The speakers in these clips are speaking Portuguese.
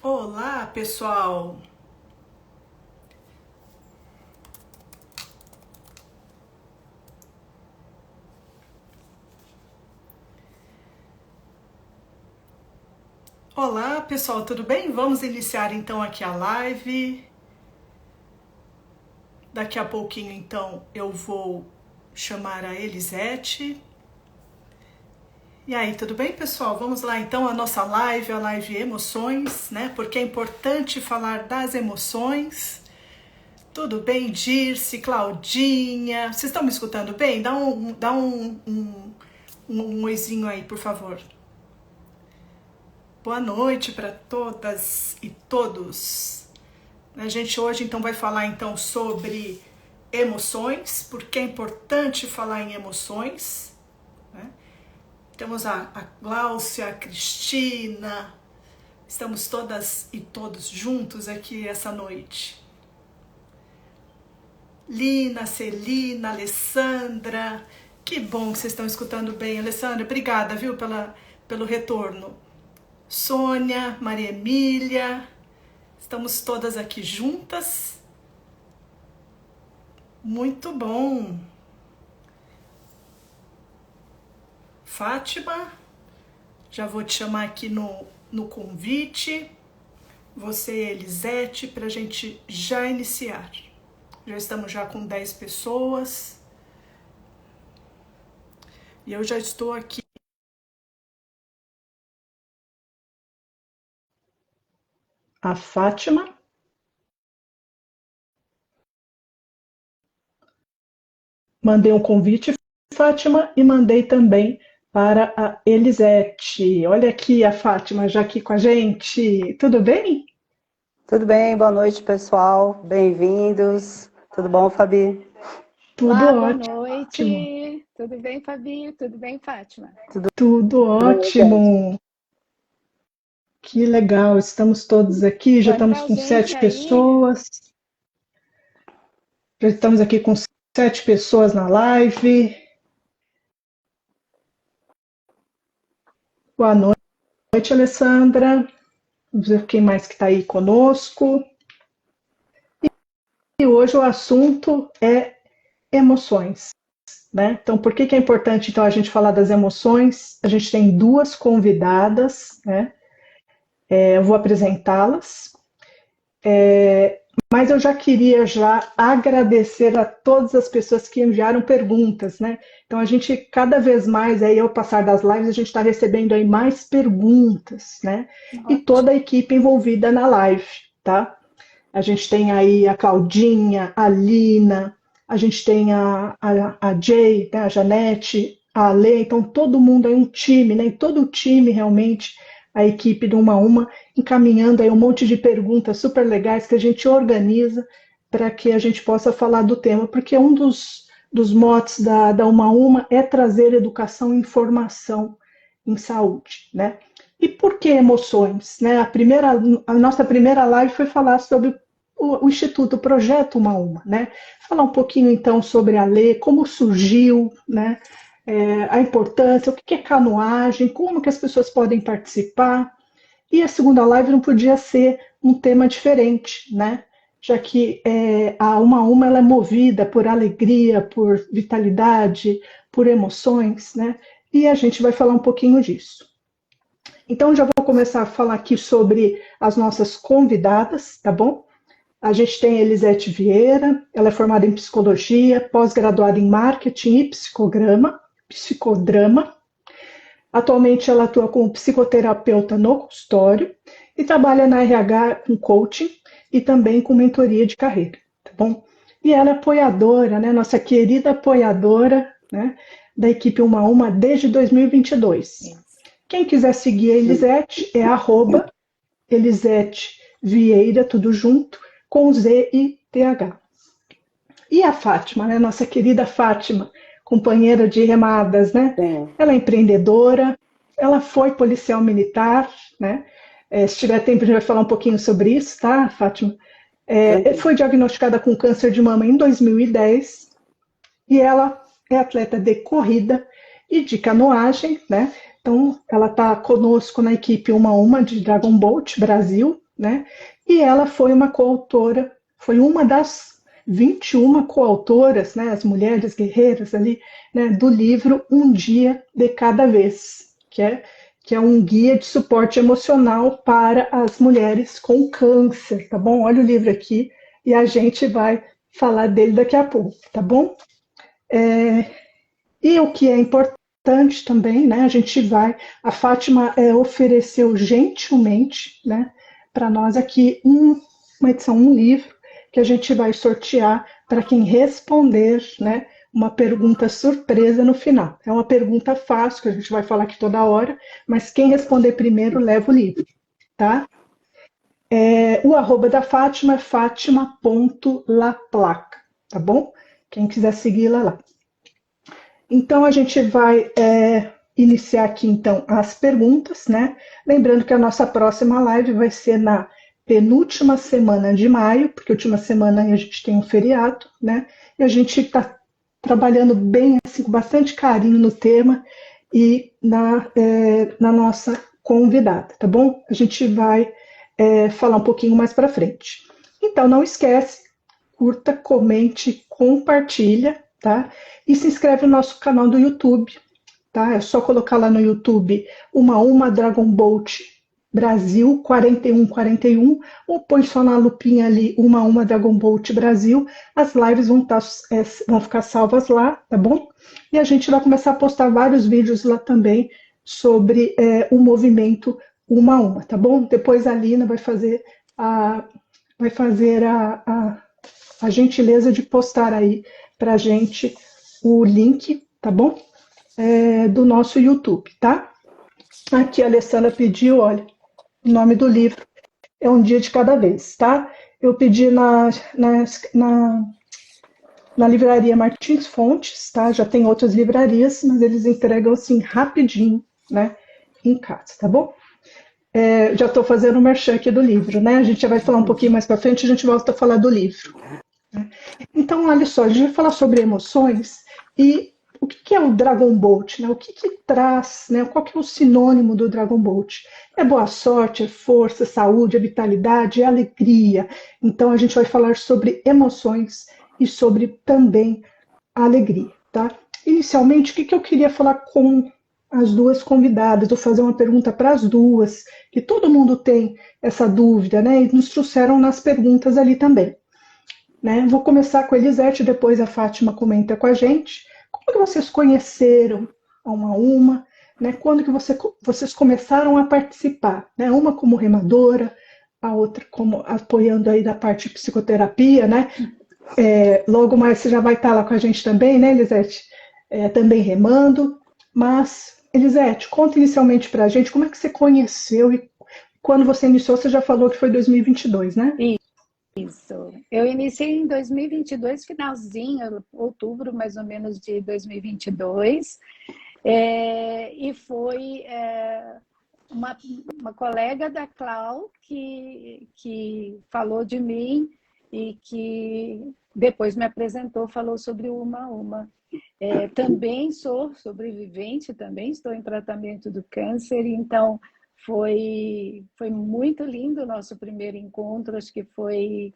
Olá, pessoal! Olá, pessoal, tudo bem? Vamos iniciar então aqui a live. Daqui a pouquinho, então, eu vou chamar a Elisete. E aí, tudo bem, pessoal? Vamos lá, então, a nossa live, a live Emoções, né? Porque é importante falar das emoções. Tudo bem, Dirce, Claudinha? Vocês estão me escutando bem? Dá um oizinho aí, por favor. Boa noite para todas e todos. A gente hoje então vai falar então sobre emoções, porque é importante falar em emoções, né? Temos a Gláucia, a Cristina, estamos todas e todos juntos aqui essa noite. Lina, Celina, Alessandra, que bom que vocês estão escutando bem. Alessandra, obrigada, viu, pelo retorno. Sônia, Maria Emília, estamos todas aqui juntas. Muito bom. Fátima, já vou te chamar aqui no convite. Você, Elisete, para a gente já iniciar. Já estamos já com 10 pessoas. E eu já estou aqui. A Fátima. Mandei um convite, Fátima, e mandei também para a Elisete. Olha aqui a Fátima já aqui com a gente. Tudo bem? Tudo bem, boa noite, pessoal. Bem-vindos. Tudo bom, Fabi? Tudo Olá, boa ótimo. noite. Tudo bem, Fabi? Tudo bem, Fátima? Tudo Bem, gente. ótimo. Que legal, estamos todos aqui, já Quanta estamos com gente 7 aí. pessoas. Já estamos aqui com 7 pessoas na live. Boa noite, Alessandra. Vamos ver quem mais que está aí conosco. E hoje o assunto é emoções, né? Então, por que é importante então a gente falar das emoções? A gente tem duas convidadas, né? Eu vou apresentá-las. Mas eu já queria agradecer a todas as pessoas que enviaram perguntas, né? Então a gente cada vez mais aí ao passar das lives a gente está recebendo aí mais perguntas, né? E toda a equipe envolvida na live, tá? A gente tem aí a Claudinha, a Lina, a gente tem a Jay, né? A Janete, a Ale, então todo mundo é um time, né? E todo o time realmente a equipe do Uma a Uma, encaminhando aí um monte de perguntas super legais que a gente organiza para que a gente possa falar do tema, porque um dos motes da Uma a Uma é trazer educação e informação em saúde, né? E por que emoções? Né? A nossa primeira live foi falar sobre o Instituto, o Projeto Uma a Uma, né? Falar um pouquinho então sobre a lei, como surgiu, né? A importância, o que é canoagem, como que as pessoas podem participar. E a segunda live não podia ser um tema diferente, né? Já que a Uma a Uma ela é movida por alegria, por vitalidade, por emoções, né? E a gente vai falar um pouquinho disso. Então já vou começar a falar aqui sobre as nossas convidadas, tá bom? A gente tem a Elisete Vieira, ela é formada em psicologia, pós-graduada em marketing e psicodrama. Atualmente ela atua como psicoterapeuta no consultório e trabalha na RH com coaching e também com mentoria de carreira, tá bom? E ela é apoiadora, né, nossa querida apoiadora, né, da equipe Uma a Uma desde 2022. Quem quiser seguir a Elisete é @Elisete Vieira, tudo junto, com Z e TH. E a Fátima, né, nossa querida Fátima, companheira de remadas, né? Sim. Ela é empreendedora, ela foi policial militar, né? Se tiver tempo, a gente vai falar um pouquinho sobre isso, tá, Fátima? Foi diagnosticada com câncer de mama em 2010 e ela é atleta de corrida e de canoagem, né? Então, ela está conosco na equipe Uma a Uma de Dragon Boat Brasil, né? E ela foi uma coautora, foi uma das 21 coautoras, né, as mulheres guerreiras ali, né, do livro Um Dia de Cada Vez, que é um guia de suporte emocional para as mulheres com câncer, tá bom? Olha o livro aqui e a gente vai falar dele daqui a pouco, tá bom? E o que é importante também, né? A Fátima ofereceu gentilmente, né, para nós aqui uma edição, um livro que a gente vai sortear para quem responder, né, uma pergunta surpresa no final. É uma pergunta fácil que a gente vai falar aqui toda hora, mas quem responder primeiro leva o livro, tá? O arroba da Fátima é fatima.laplaca, tá bom? Quem quiser segui-la lá. Então, a gente vai iniciar aqui, então, as perguntas, né? Lembrando que a nossa próxima live vai ser na penúltima semana de maio, porque a última semana a gente tem um feriado, né? E a gente está trabalhando bem, assim, com bastante carinho no tema e na nossa convidada, tá bom? A gente vai falar um pouquinho mais para frente. Então, não esquece, curta, comente, compartilha, tá? E se inscreve no nosso canal do YouTube, tá? É só colocar lá no YouTube uma Dragon Boat Brasil 4141, ou põe só na lupinha ali uma Dragon Boat Brasil. As lives vão ficar salvas lá, tá bom? E a gente vai começar a postar vários vídeos lá também sobre o movimento uma, tá bom? Depois a Lina vai fazer a gentileza de postar aí pra gente o link, tá bom? Do nosso YouTube, tá? Aqui a Alessandra pediu, olha, o nome do livro é Um Dia de Cada Vez, tá? Eu pedi na livraria Martins Fontes, tá? Já tem outras livrarias, mas eles entregam assim rapidinho, né? Em casa, tá bom? Já estou fazendo o merchan aqui do livro, né? A gente já vai falar um pouquinho mais para frente, a gente volta a falar do livro. Então, olha só, a gente vai falar sobre emoções e o que é o Dragon Boat, né? O que traz, né? Qual que é o sinônimo do Dragon Boat? É boa sorte, é força, saúde, é vitalidade, é alegria. Então, a gente vai falar sobre emoções e sobre também a alegria, tá? Inicialmente, o que eu queria falar com as duas convidadas? Vou fazer uma pergunta para as duas, que todo mundo tem essa dúvida, né? E nos trouxeram nas perguntas ali também. Né? Vou começar com a Elisete, depois a Fátima comenta com a gente. Como que vocês conheceram a uma, né? Quando que vocês começaram a participar? Né? Uma como remadora, a outra como apoiando aí da parte de psicoterapia, né? Logo mais você já vai estar lá com a gente também, né, Elisete? Também remando. Mas, Elisete, conta inicialmente para a gente como é que você conheceu e quando você iniciou, você já falou que foi 2022, né? Isso. Eu iniciei em 2022, finalzinho, outubro mais ou menos de 2022, e foi uma colega da Clau que falou de mim e que depois me apresentou, falou sobre o Uma. Também sou sobrevivente, também estou em tratamento do câncer, então foi muito lindo o nosso primeiro encontro, acho que foi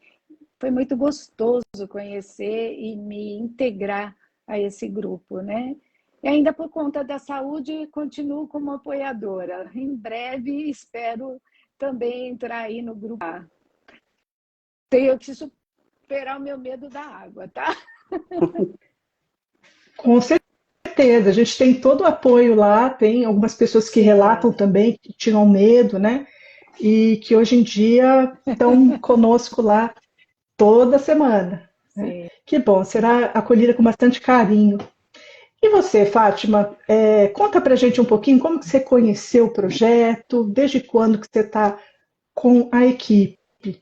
muito gostoso conhecer e me integrar a esse grupo, né? E ainda por conta da saúde, continuo como apoiadora. Em breve, espero também entrar aí no grupo. Tenho que superar o meu medo da água, tá? Com certeza, a gente tem todo o apoio lá, tem algumas pessoas que relatam também que tinham medo, né? E que hoje em dia estão conosco lá toda semana. Né? Que bom, será acolhida com bastante carinho. E você, Fátima, conta pra gente um pouquinho como que você conheceu o projeto, desde quando que você está com a equipe.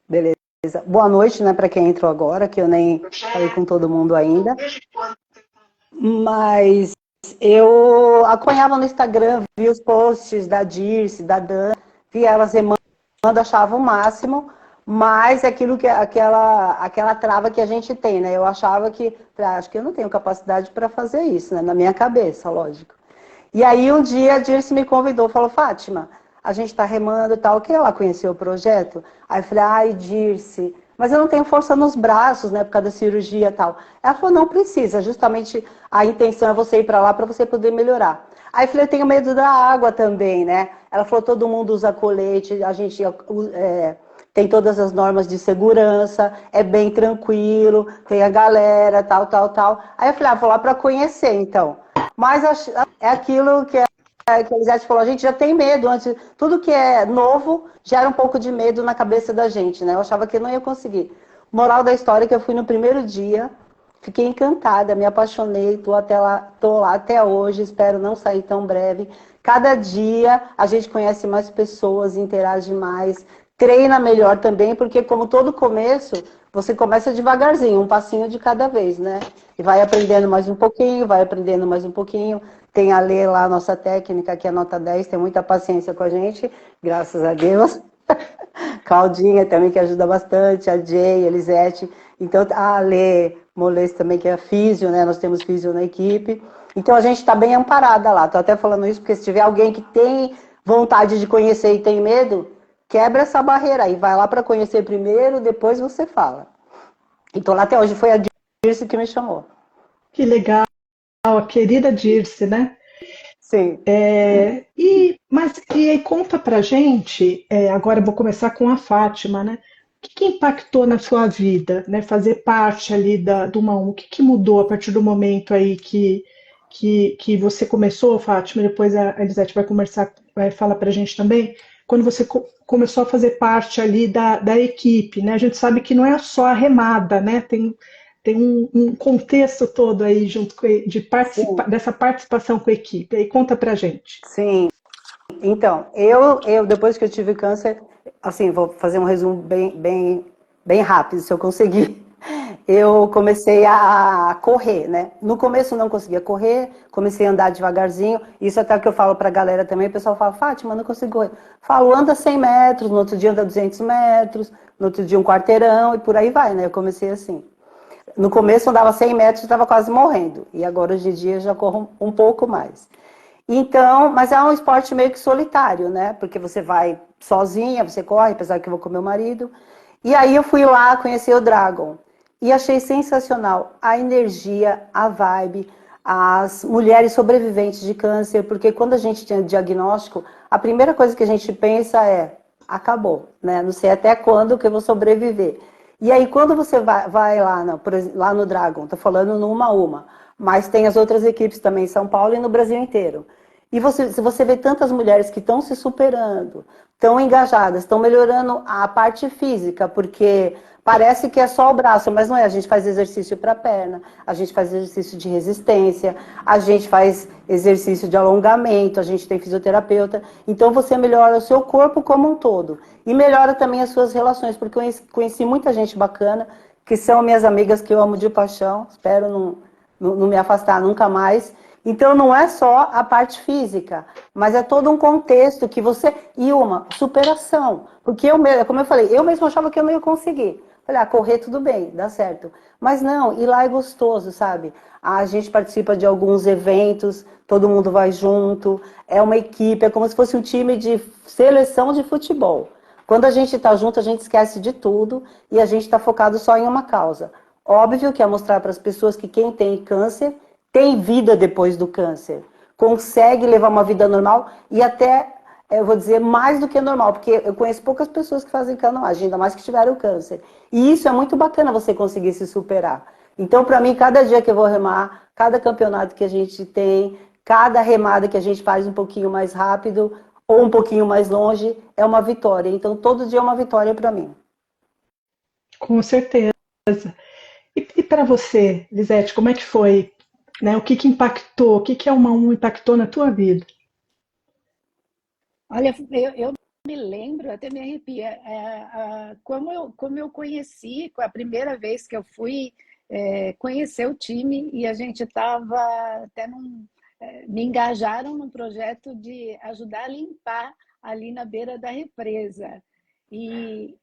Beleza. Boa noite, né, para quem entrou agora, que eu nem falei com todo mundo ainda. Mas eu acompanhava no Instagram, via os posts da Dirce, da Dan, via elas remando, achava o máximo, mas aquilo que aquela trava que a gente tem, né? Eu achava que, acho que eu não tenho capacidade para fazer isso, né? Na minha cabeça, lógico. E aí um dia a Dirce me convidou, falou, Fátima, a gente está remando e tal, que ela conheceu o projeto. Aí eu falei, ai, Dirce, mas eu não tenho força nos braços, né, por causa da cirurgia e tal. Ela falou, não precisa, justamente a intenção é você ir para lá para você poder melhorar. Aí eu falei, eu tenho medo da água também, né? Ela falou, todo mundo usa colete, a gente tem todas as normas de segurança, é bem tranquilo, tem a galera, tal, tal, tal. Aí eu falei, vou lá para conhecer, então. Mas é aquilo que a Elisete falou, a gente já tem medo antes. Tudo que é novo gera um pouco de medo na cabeça da gente, né? Eu achava que eu não ia conseguir. Moral da história é que eu fui no primeiro dia, fiquei encantada, me apaixonei, tô lá até hoje, espero não sair tão breve. Cada dia a gente conhece mais pessoas, interage mais, treina melhor também, porque como todo começo, você começa devagarzinho, um passinho de cada vez, né? E vai aprendendo mais um pouquinho, vai aprendendo mais um pouquinho. Tem a Lê lá, a nossa técnica, que é nota 10, tem muita paciência com a gente, graças a Deus. Claudinha também, que ajuda bastante, a Jay, a Elisete. Então, a Lê Moles também, que é físio, né? Nós temos físio na equipe. Então, a gente está bem amparada lá. Estou até falando isso, porque se tiver alguém que tem vontade de conhecer e tem medo, quebra essa barreira aí. Vai lá para conhecer primeiro, depois você fala. Então, lá até hoje foi a Dirce que me chamou. Que legal, a querida Dirce, né? Sim. E aí conta pra gente, agora eu vou começar com a Fátima, né? O que impactou na sua vida, né? Fazer parte ali do uma um, o que mudou a partir do momento aí que você começou, Fátima, e depois a Elisete vai falar pra gente também, quando você começou a fazer parte ali da equipe, né? A gente sabe que não é só a remada, né? Tem um contexto todo aí junto dessa participação com a equipe. Aí conta pra gente. Sim. Então, eu depois que eu tive câncer, assim, vou fazer um resumo bem rápido, se eu conseguir. Eu comecei a correr, né? No começo não conseguia correr, comecei a andar devagarzinho. Isso até que eu falo pra galera também, o pessoal fala, Fátima, não consigo correr. Falo, anda 100 metros, no outro dia anda 200 metros, no outro dia um quarteirão e por aí vai, né? Eu comecei assim. No começo eu andava 100 metros e estava quase morrendo. E agora, hoje em dia, eu já corro um pouco mais. Então, mas é um esporte meio que solitário, né? Porque você vai sozinha, você corre, apesar que eu vou com meu marido. E aí eu fui lá conhecer o Dragon. E achei sensacional a energia, a vibe, as mulheres sobreviventes de câncer, porque quando a gente tem diagnóstico, a primeira coisa que a gente pensa é, acabou, né? Não sei até quando que eu vou sobreviver. E aí quando você vai lá, lá no Dragon, tô falando no Uma a Uma, mas tem as outras equipes também em São Paulo e no Brasil inteiro. E se você vê tantas mulheres que estão se superando, estão engajadas, estão melhorando a parte física, porque parece que é só o braço, mas não é. A gente faz exercício para a perna, a gente faz exercício de resistência, a gente faz exercício de alongamento, a gente tem fisioterapeuta. Então você melhora o seu corpo como um todo. E melhora também as suas relações, porque eu conheci muita gente bacana, que são minhas amigas que eu amo de paixão, espero não me afastar nunca mais. Então não é só a parte física, mas é todo um contexto que você... E uma superação. Porque como eu falei, eu mesmo achava que eu não ia conseguir. Falei, correr tudo bem, dá certo. Mas não, ir lá é gostoso, sabe? A gente participa de alguns eventos, todo mundo vai junto, é uma equipe, é como se fosse um time de seleção de futebol. Quando a gente está junto, a gente esquece de tudo e a gente está focado só em uma causa. Óbvio que é mostrar para as pessoas que quem tem câncer tem vida depois do câncer, consegue levar uma vida normal e até, eu vou dizer, mais do que normal, porque eu conheço poucas pessoas que fazem canoagem, ainda mais que tiveram câncer. E isso é muito bacana, você conseguir se superar. Então, para mim, cada dia que eu vou remar, cada campeonato que a gente tem, cada remada que a gente faz um pouquinho mais rápido ou um pouquinho mais longe, é uma vitória. Então, todo dia é uma vitória para mim. Com certeza. E para você, Lisete, como é que foi? Né? O que impactou? O que a uma um impactou na tua vida? Olha, eu me lembro, até me arrepia, como eu conheci, a primeira vez que eu fui conhecer o time e a gente estava até me engajaram num projeto de ajudar a limpar ali na beira da represa. E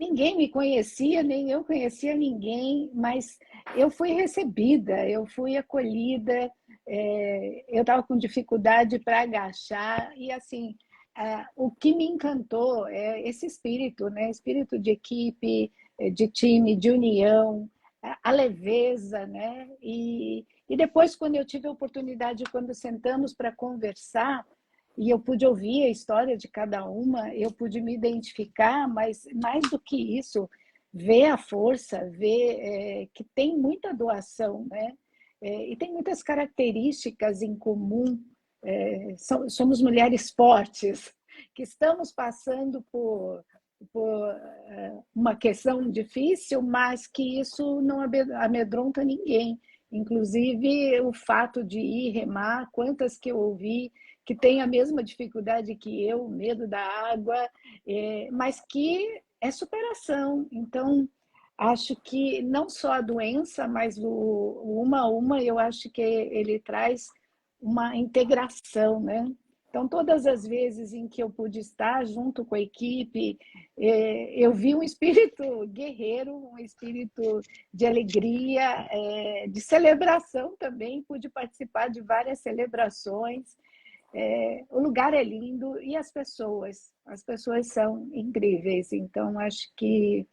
ninguém me conhecia, nem eu conhecia ninguém, mas eu fui recebida, eu fui acolhida, eu estava com dificuldade para agachar e assim o que me encantou é esse espírito, né? Espírito de equipe, de time, de união, a leveza, né? E depois, quando eu tive a oportunidade, quando sentamos para conversar, e eu pude ouvir a história de cada uma, eu pude me identificar, mas mais do que isso, ver a força, ver que tem muita doação, né? E tem muitas características em comum. Somos mulheres fortes, que estamos passando por uma questão difícil, mas que isso não amedronta ninguém. Inclusive, o fato de ir remar, quantas que eu ouvi que têm a mesma dificuldade que eu, medo da água, mas que é superação. Então, acho que não só a doença, mas o uma a uma, eu acho que ele traz uma integração, né? Então, todas as vezes em que eu pude estar junto com a equipe, eu vi um espírito guerreiro, um espírito de alegria, de celebração também. Pude participar de várias celebrações. O lugar é lindo e as pessoas são incríveis. Então, acho que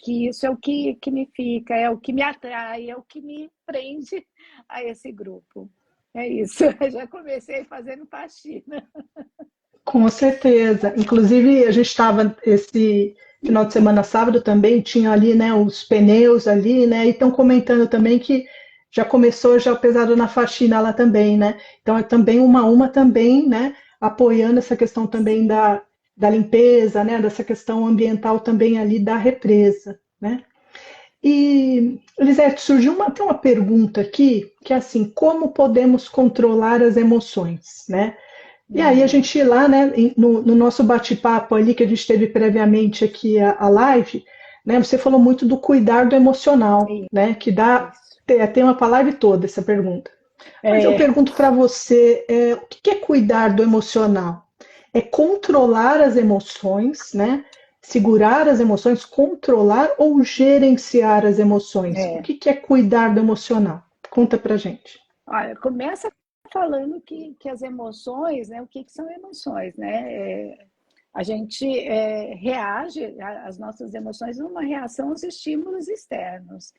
isso é o que me fica, é o que me atrai, é o que me prende a esse grupo. É isso, eu já comecei fazendo faxina. Com certeza. Inclusive, a gente estava esse final de semana, sábado também, tinha ali, né, os pneus ali, né, e estão comentando também que já começou já o pesado na faxina lá também, né? Então é também uma também, né, apoiando essa questão também Sim. da limpeza, né, dessa questão ambiental também ali da represa, né? E, Elisete, tem uma pergunta aqui, que é assim, como podemos controlar as emoções, né? E aí a gente lá, né, no nosso bate-papo ali que a gente teve previamente aqui a live, né, você falou muito do cuidar do emocional, né, que dá Isso. tema para a live toda essa pergunta. Mas eu É, pergunto para você, o que é cuidar do emocional? É controlar as emoções, né? Segurar as emoções, controlar ou gerenciar as emoções? O é. que é cuidar do emocional? Conta pra gente. Olha, começa falando que as emoções, né? O que são emoções, né? A gente reage às nossas emoções numa reação aos estímulos externos.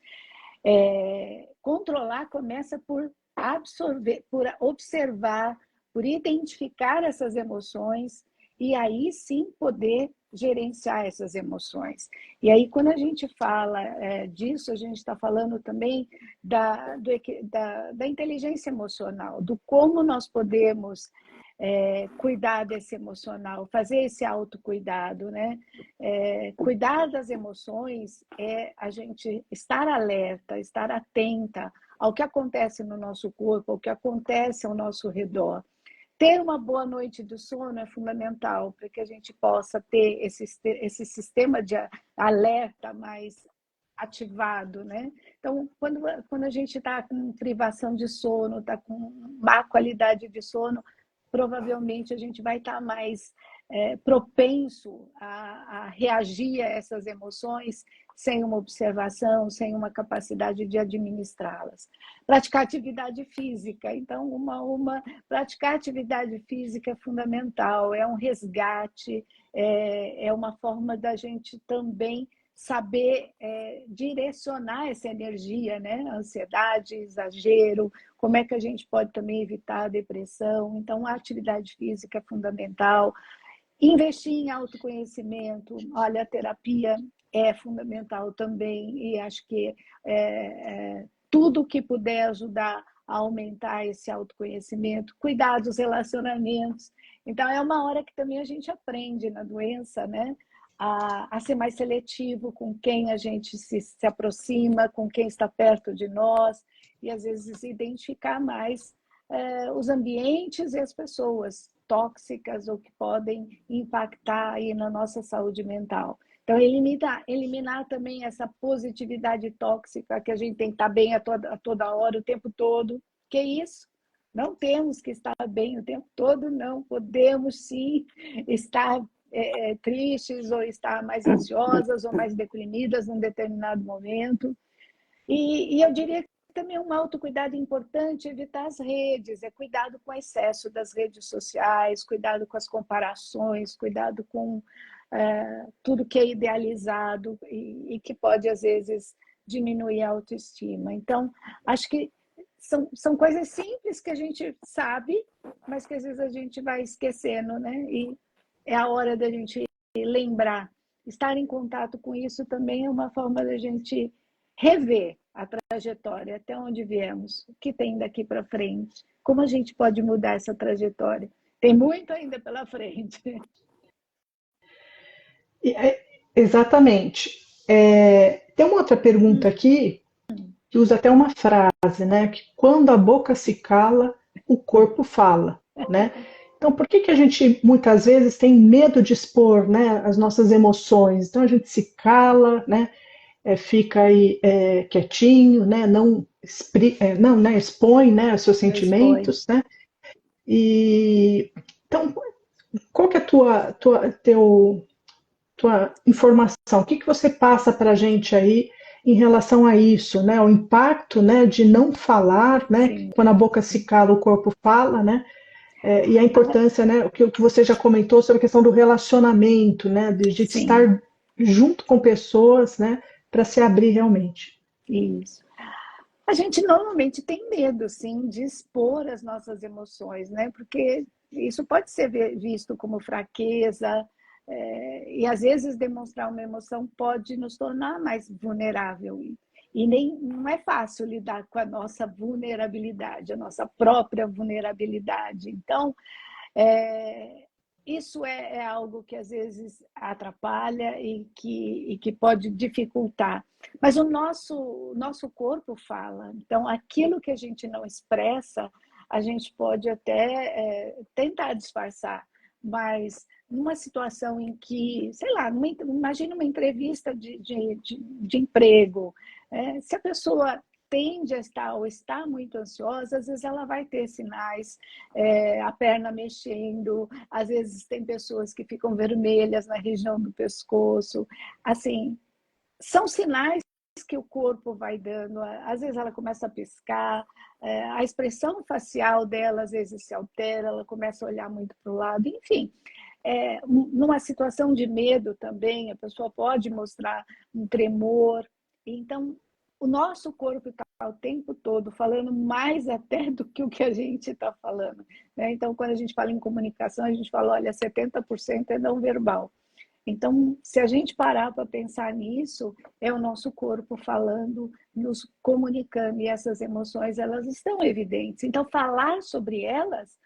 Controlar começa por absorver, por observar, por identificar essas emoções e aí sim poder gerenciar essas emoções. E aí, quando a gente fala disso, a gente está falando também da inteligência emocional, do como nós podemos cuidar desse emocional, fazer esse autocuidado, né? Cuidar das emoções é a gente estar alerta, estar atenta ao que acontece no nosso corpo, ao que acontece ao nosso redor. Ter uma boa noite de sono é fundamental para que a gente possa ter esse sistema de alerta mais ativado, né? Então, quando a gente está com privação de sono, está com má qualidade de sono, provavelmente a gente vai estar mais propenso a reagir a essas emoções sem uma observação, sem uma capacidade de administrá-las. Praticar atividade física. Então, praticar atividade física é fundamental, é um resgate, é uma forma da gente também saber direcionar essa energia, né? Ansiedade, exagero, como é que a gente pode também evitar a depressão. Então, a atividade física é fundamental. Investir em autoconhecimento, olha, a terapia é fundamental também, e acho que tudo que puder ajudar a aumentar esse autoconhecimento, cuidar dos relacionamentos. Então, é uma hora que também a gente aprende na doença, né? A ser mais seletivo com quem a gente se aproxima, com quem está perto de nós, e às vezes identificar mais os ambientes e as pessoas tóxicas ou que podem impactar aí na nossa saúde mental. Então, eliminar também essa positividade tóxica que a gente tem que estar bem a toda hora, o tempo todo. Que isso? Não temos que estar bem o tempo todo, não. Podemos sim estar tristes ou estar mais ansiosas ou mais deprimidas num determinado momento. E eu diria também um autocuidado importante, evitar as redes, é cuidado com o excesso das redes sociais, cuidado com as comparações, cuidado com tudo que é idealizado e que pode, às vezes, diminuir a autoestima. Então, acho que são coisas simples que a gente sabe, mas que às vezes a gente vai esquecendo, né? E é a hora da gente lembrar. Estar em contato com isso também é uma forma da gente rever a trajetória, até onde viemos, o que tem daqui para frente, como a gente pode mudar essa trajetória. Tem muito ainda pela frente. Exatamente. Tem uma outra pergunta aqui que usa até uma frase, né? Que quando a boca se cala, o corpo fala, né? Então, por que a gente muitas vezes tem medo de expor, né, as nossas emoções? Então a gente se cala, né? Fica aí quietinho, né? Não, né? Expõe, né, os seus sentimentos, né? E então, qual que é a tua informação? O que você passa para a gente aí em relação a isso, né? O impacto, né, de não falar, né? Sim. Quando a boca se cala, o corpo fala, né? E a importância, né? O que você já comentou sobre a questão do relacionamento, né? De estar junto com pessoas, né? Para se abrir realmente. Isso. A gente normalmente tem medo, sim, de expor as nossas emoções, né? Porque isso pode ser visto como fraqueza, e às vezes demonstrar uma emoção pode nos tornar mais vulnerável. E nem não é fácil lidar com a nossa vulnerabilidade, a nossa própria vulnerabilidade. Então, isso é algo que às vezes atrapalha e que pode dificultar. Mas o nosso corpo fala. Então, aquilo que a gente não expressa, a gente pode até tentar disfarçar. Mas numa situação em que, sei lá, imagina uma entrevista de emprego, se a pessoa tende a estar ou está muito ansiosa, às vezes ela vai ter sinais, a perna mexendo, às vezes tem pessoas que ficam vermelhas na região do pescoço. Assim, são sinais que o corpo vai dando, às vezes ela começa a piscar, a expressão facial dela às vezes se altera, ela começa a olhar muito para o lado, enfim. Numa situação de medo também, a pessoa pode mostrar um tremor. Então, o nosso corpo está o tempo todo falando mais até do que o que a gente está falando, né? Então, quando a gente fala em comunicação, a gente fala, olha, 70% é não verbal. Então, se a gente parar para pensar nisso, é o nosso corpo falando, nos comunicando, e essas emoções, elas estão evidentes. Então, falar sobre elas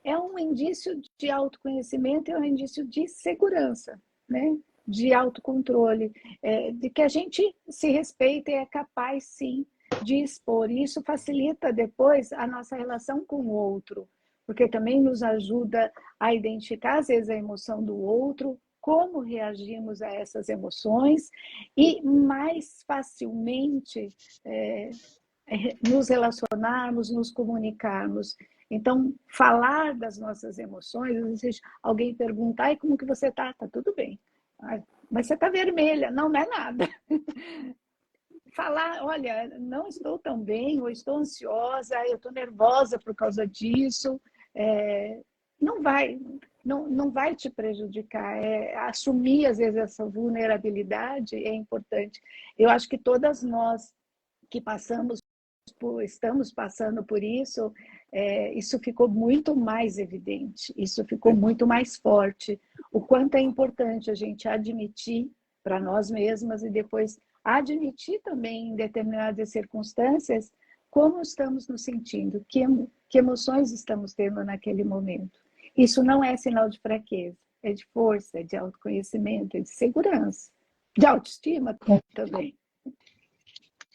é um indício de autoconhecimento, é um indício de segurança, né? De autocontrole, de que a gente se respeita e é capaz, sim, de expor. E isso facilita depois a nossa relação com o outro, porque também nos ajuda a identificar, às vezes, a emoção do outro, como reagimos a essas emoções e mais facilmente nos relacionarmos, nos comunicarmos. Então, falar das nossas emoções, às vezes alguém pergunta, ai, como que você está? Está tudo bem. Ai, mas você está vermelha. Não, não é nada. Falar, olha, não estou tão bem, ou estou ansiosa, eu estou nervosa por causa disso, não vai te prejudicar. Assumir, às vezes, essa vulnerabilidade é importante. Eu acho que todas nós que estamos passando por isso, isso ficou muito mais evidente, isso ficou muito mais forte. O quanto é importante a gente admitir para nós mesmas e depois admitir também em determinadas circunstâncias como estamos nos sentindo, que emoções estamos tendo naquele momento. Isso não é sinal de fraqueza, é de força, é de autoconhecimento, é de segurança, de autoestima também.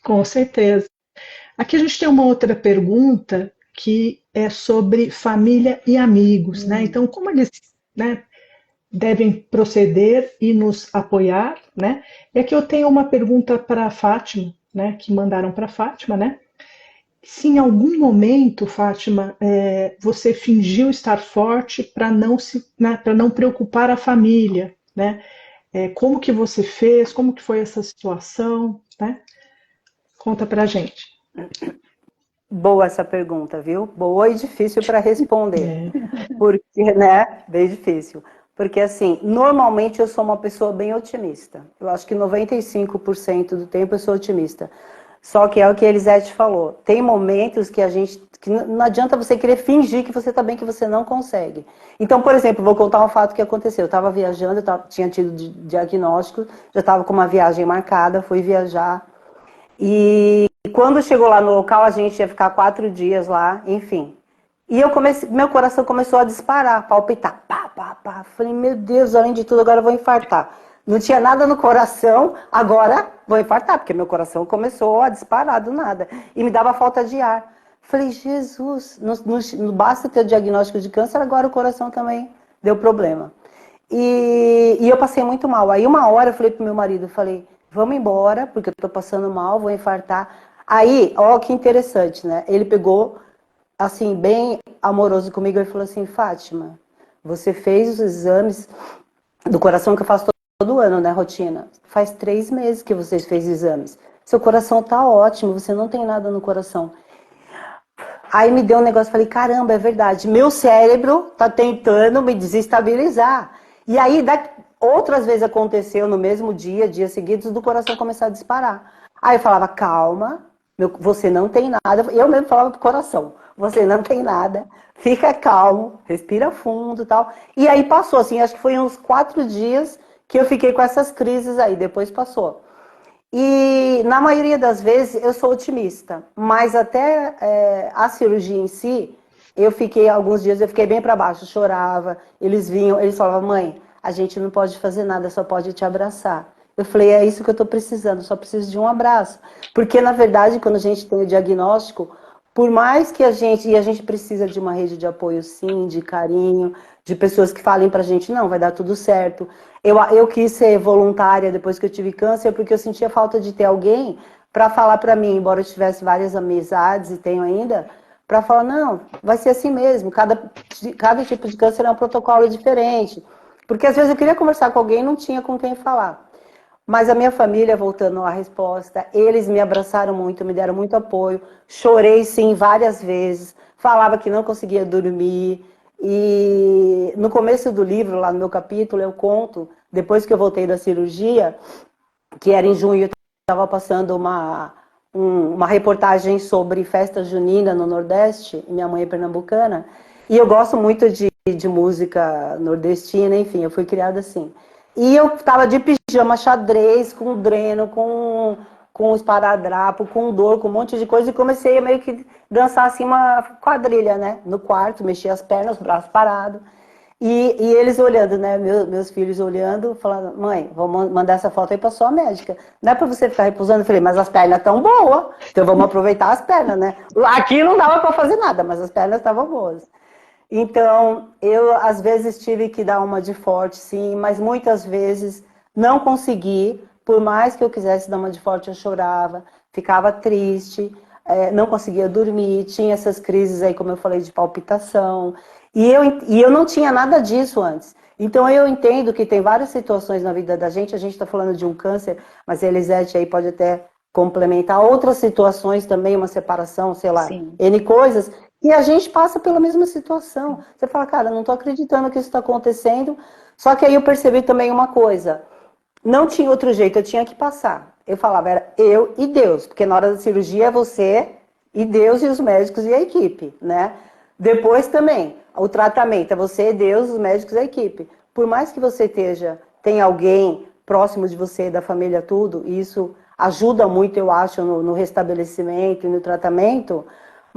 Com certeza. Aqui a gente tem uma outra pergunta que é sobre família e amigos, né? Então, como eles, né, devem proceder e nos apoiar, né? E aqui eu tenho uma pergunta para a Fátima, né? Que mandaram para a Fátima, né? Se em algum momento, Fátima, você fingiu estar forte para não preocupar a família, né? Como que você fez? Como que foi essa situação, né? Conta para a gente. Boa essa pergunta, viu? Boa e difícil para responder. Porque, né? Bem difícil. Porque, assim, normalmente eu sou uma pessoa bem otimista. Eu acho que 95% do tempo eu sou otimista. Só que é o que a Elisete falou. Tem momentos que a gente. Que não adianta você querer fingir que você está bem, que você não consegue. Então, por exemplo, vou contar um fato que aconteceu. Eu estava viajando, tinha tido diagnóstico, já estava com uma viagem marcada, fui viajar. E quando chegou lá no local, a gente ia ficar 4 dias lá, enfim. E meu coração começou a disparar, palpitar, pá, pá, pá. Falei, meu Deus, além de tudo, agora eu vou infartar. Não tinha nada no coração, agora vou infartar, porque meu coração começou a disparar do nada. E me dava falta de ar. Falei, Jesus, não basta ter o diagnóstico de câncer, agora o coração também deu problema. E eu passei muito mal. Aí uma hora eu falei pro meu marido, falei, vamos embora, porque eu tô passando mal, vou infartar. Aí, ó, que interessante, né? Ele pegou, assim, bem amoroso comigo e falou assim, Fátima, você fez os exames do coração que eu faço todo ano, né, rotina? Faz 3 meses que você fez exames. Seu coração tá ótimo, você não tem nada no coração. Aí me deu um negócio, falei, caramba, é verdade. Meu cérebro tá tentando me desestabilizar. E aí, outras vezes aconteceu no mesmo dia, dias seguidos, do coração começar a disparar. Aí eu falava, calma, você não tem nada. Eu mesmo falava pro coração, você não tem nada, fica calmo, respira fundo e tal. E aí passou, assim, acho que foi uns 4 dias que eu fiquei com essas crises aí, depois passou. E na maioria das vezes eu sou otimista, mas até a cirurgia em si, alguns dias eu fiquei bem para baixo, chorava, eles vinham, eles falavam, mãe, a gente não pode fazer nada, só pode te abraçar. Eu falei, é isso que eu estou precisando, só preciso de um abraço. Porque, na verdade, quando a gente tem o diagnóstico, por mais que e a gente precisa de uma rede de apoio, sim, de carinho, de pessoas que falem pra gente, não, vai dar tudo certo. Eu quis ser voluntária depois que eu tive câncer, porque eu sentia falta de ter alguém para falar para mim, embora eu tivesse várias amizades e tenho ainda, para falar, não, vai ser assim mesmo, cada tipo de câncer é um protocolo diferente. Porque às vezes eu queria conversar com alguém e não tinha com quem falar. Mas a minha família, voltando à resposta, eles me abraçaram muito, me deram muito apoio. Chorei, sim, várias vezes. Falava que não conseguia dormir. E no começo do livro, lá no meu capítulo, eu conto, depois que eu voltei da cirurgia, que era em junho, eu estava passando uma reportagem sobre festa junina no Nordeste, minha mãe é pernambucana, e eu gosto muito de música nordestina, enfim, eu fui criada assim. E eu estava de pijama xadrez, com dreno, com esparadrapo, com dor, com um monte de coisa, e comecei a meio que dançar assim uma quadrilha, né? No quarto, mexia as pernas, os braços parados. E eles olhando, né? Meus filhos olhando, falando, mãe, vou mandar essa foto aí pra sua médica. Não é pra você ficar repousando. Eu falei, mas as pernas estão boas, então vamos aproveitar as pernas, né? Aqui não dava pra fazer nada, mas as pernas estavam boas. Então, eu às vezes tive que dar uma de forte, sim, mas muitas vezes não consegui. Por mais que eu quisesse dar uma de forte, eu chorava, ficava triste, não conseguia dormir, tinha essas crises aí, como eu falei, de palpitação. E eu não tinha nada disso antes. Então, eu entendo que tem várias situações na vida da gente. A gente está falando de um câncer, mas a Elisete aí pode até complementar outras situações também, uma separação, sei lá, Sim. N coisas, e a gente passa pela mesma situação. Você fala, cara, não estou acreditando que isso está acontecendo. Só que aí eu percebi também uma coisa. Não tinha outro jeito, eu tinha que passar. Eu falava, era eu e Deus, porque na hora da cirurgia é você e Deus e os médicos e a equipe, né? Depois também, o tratamento é você, Deus, os médicos e a equipe. Por mais que você tenha alguém próximo de você, da família, tudo, e isso ajuda muito, eu acho, no restabelecimento e no tratamento,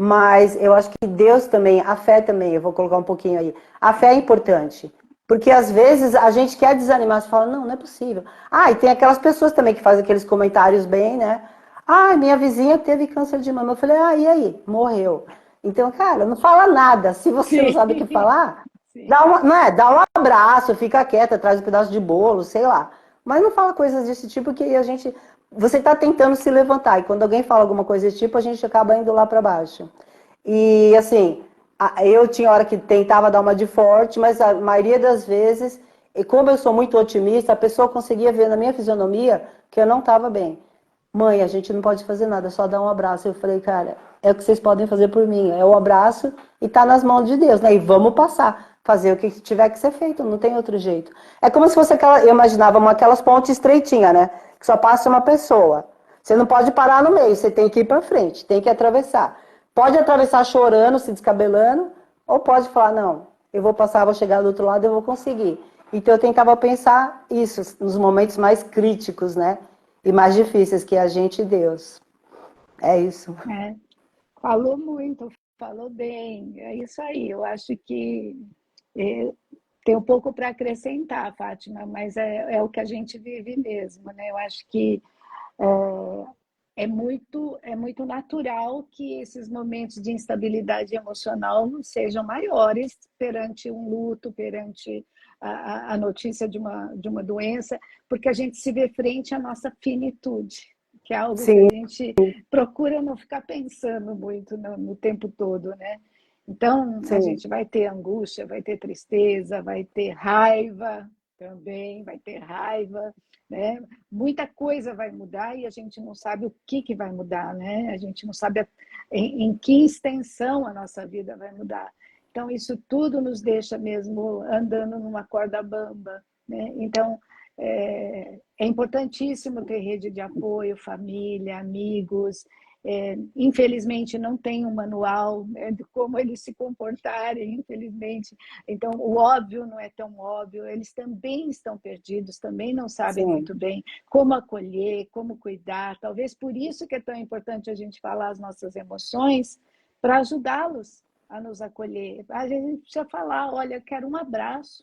mas eu acho que Deus também, a fé também, eu vou colocar um pouquinho aí. A fé é importante. Porque às vezes a gente quer desanimar, você fala, não, não é possível. Ah, e tem aquelas pessoas também que fazem aqueles comentários bem, né? Ah, minha vizinha teve câncer de mama. Eu falei, ah, e aí? Morreu. Então, cara, não fala nada. Se você não sabe o que falar, Sim. dá um abraço, fica quieta, traz um pedaço de bolo, sei lá. Mas não fala coisas desse tipo que você está tentando se levantar. E quando alguém fala alguma coisa desse tipo, a gente acaba indo lá para baixo. E assim, eu tinha hora que tentava dar uma de forte, mas a maioria das vezes, e como eu sou muito otimista, a pessoa conseguia ver na minha fisionomia que eu não estava bem. mãe, a gente não pode fazer nada, só dar um abraço. Eu falei, cara, é o que vocês podem fazer por mim, é o abraço e tá nas mãos de Deus, né? E vamos passar, fazer o que tiver que ser feito, não tem outro jeito. É como se fosse aquela, eu imaginava aquelas pontes estreitinhas, né? Que só passa uma pessoa. Você não pode parar no meio, você tem que ir para frente, tem que atravessar. Pode atravessar chorando, se descabelando, ou pode falar, não, eu vou passar, vou chegar do outro lado, eu vou conseguir. Então eu tentava pensar isso nos momentos mais críticos, né? E mais difíceis que a gente e Deus. É isso. É, falou muito, falou bem. É isso aí. Eu acho que é, tem um pouco para acrescentar, Fátima, mas é o que a gente vive mesmo, né? Eu acho que é muito natural que esses momentos de instabilidade emocional sejam maiores perante um luto, perante a notícia de uma doença, porque a gente se vê frente à nossa finitude, que é algo que a Sim, gente procura não ficar pensando muito no tempo todo, né? Então, a sim, gente vai ter angústia, vai ter tristeza, vai ter raiva também, vai ter raiva, né? Muita coisa vai mudar e a gente não sabe o que vai mudar, né? A gente não sabe em que extensão a nossa vida vai mudar. Então, isso tudo nos deixa mesmo andando numa corda bamba, né? Então, é importantíssimo ter rede de apoio, família, amigos. Infelizmente, não tem um manual, né, de como eles se comportarem, infelizmente. Então, o óbvio não é tão óbvio, eles também estão perdidos, também não sabem sim, muito bem como acolher, como cuidar. Talvez por isso que é tão importante a gente falar as nossas emoções, para ajudá-los a nos acolher. Às vezes a gente precisa falar, olha, eu quero um abraço,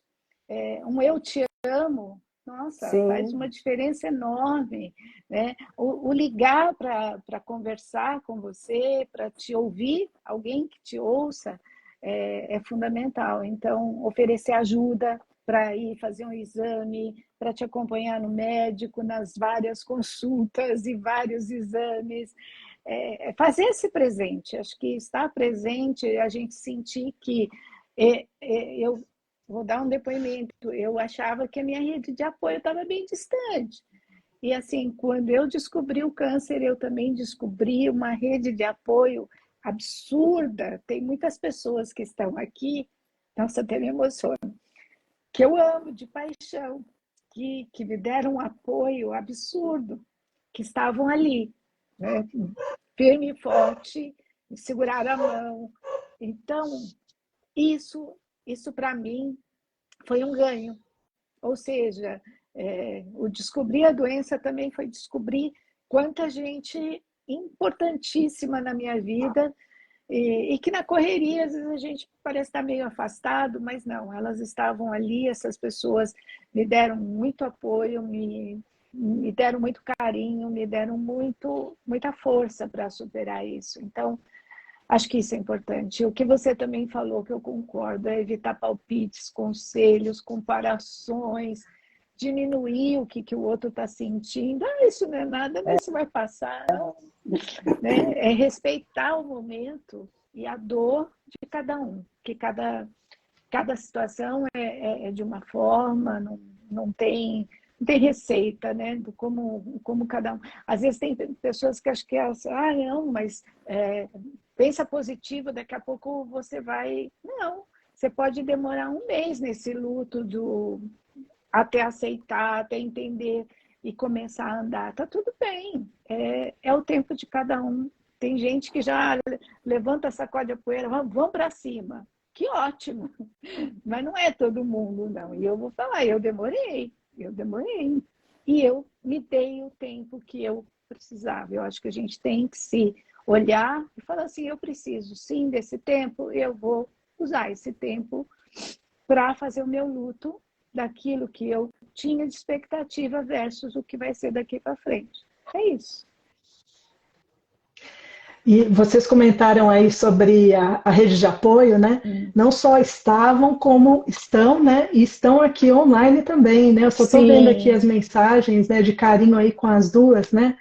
um eu te amo, nossa, faz sim, uma diferença enorme, né? O ligar para conversar com você, para te ouvir, alguém que te ouça, é fundamental. Então, oferecer ajuda para ir fazer um exame, para te acompanhar no médico, nas várias consultas e vários exames. Fazer esse presente, acho que estar presente, a gente sentir que eu vou dar um depoimento, eu achava que a minha rede de apoio estava bem distante. E assim, quando eu descobri o câncer, eu também descobri uma rede de apoio absurda. Tem muitas pessoas que estão aqui, nossa, até me emociona, que eu amo de paixão, que me deram um apoio absurdo, que estavam ali, né? Firme e forte, me seguraram a mão. Então, isso para mim foi um ganho. Ou seja, o descobrir a doença também foi descobrir quanta gente importantíssima na minha vida e que na correria às vezes a gente parece estar meio afastado, mas não, elas estavam ali, essas pessoas me deram muito apoio, me deram muito carinho, me deram muita força para superar isso. Então, acho que isso é importante. O que você também falou, que eu concordo, é evitar palpites, conselhos, comparações, diminuir que o outro está sentindo. Ah, isso não é nada, mas isso vai passar. Não, né? É respeitar o momento e a dor de cada um, que cada situação é de uma forma, não tem receita, né? Do como cada um. Às vezes tem pessoas que acham que não, mas pensa positivo, daqui a pouco você vai. Não, você pode demorar um mês nesse luto até aceitar, até entender e começar a andar. Tá tudo bem, é o tempo de cada um. Tem gente que já levanta, sacode a poeira, vamos para cima. Que ótimo! Mas não é todo mundo, não. E eu vou falar, eu demorei. E eu me dei o tempo que eu precisava. Eu acho que a gente tem que se olhar e falar assim, eu preciso sim desse tempo, eu vou usar esse tempo para fazer o meu luto daquilo que eu tinha de expectativa versus o que vai ser daqui para frente. É isso. E vocês comentaram aí sobre a rede de apoio, né? Não só estavam, como estão, né? E estão aqui online também, né? Eu só estou vendo aqui Sim, as mensagens, né, de carinho aí com as duas, né?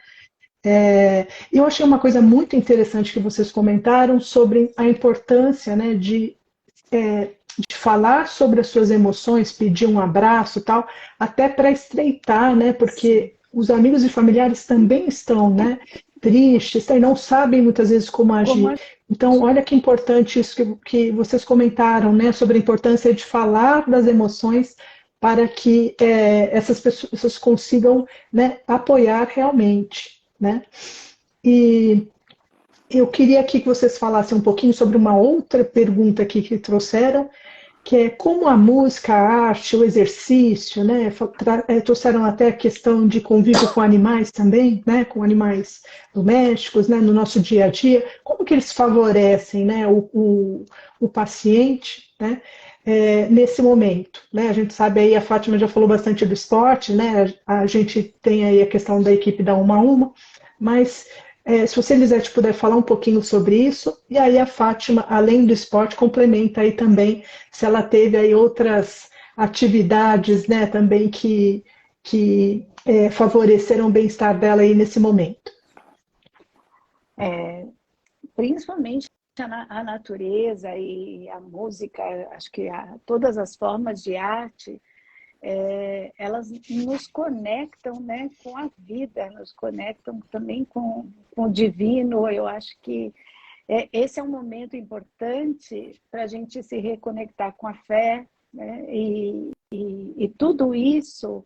Eu achei uma coisa muito interessante que vocês comentaram sobre a importância, né, de falar sobre as suas emoções, pedir um abraço, tal, até para estreitar, né? sim, Porque os amigos e familiares também estão, né, tristes, e não sabem muitas vezes como agir. Então, olha que importante isso que vocês comentaram, né, sobre a importância de falar das emoções para que essas pessoas consigam, né, apoiar realmente, né? E eu queria aqui que vocês falassem um pouquinho sobre uma outra pergunta aqui que trouxeram, que é como a música, a arte, o exercício, né, trouxeram até a questão de convívio com animais também, né, com animais domésticos, né, no nosso dia a dia, como que eles favorecem, né, o paciente, né, nesse momento, né, a gente sabe aí, a Fátima já falou bastante do esporte, né, a gente tem aí a questão da equipe da Uma a Uma, mas se você, Elisete, puder falar um pouquinho sobre isso, e aí a Fátima, além do esporte, complementa aí também se ela teve aí outras atividades, né, também que favoreceram o bem-estar dela aí nesse momento. Principalmente a natureza e a música, acho que todas as formas de arte, elas nos conectam, né, com a vida, nos conectam também com o divino. Eu acho que esse é um momento importante para a gente se reconectar com a fé, né, e tudo isso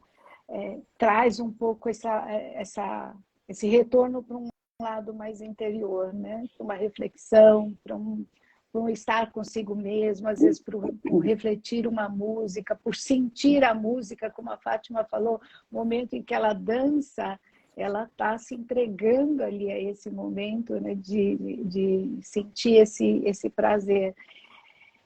traz um pouco esse retorno para um lado mais interior, né, para uma reflexão, para um estar consigo mesmo, às vezes por refletir uma música, por sentir a música, como a Fátima falou, o momento em que ela dança, ela está se entregando ali a esse momento, né, de sentir esse prazer.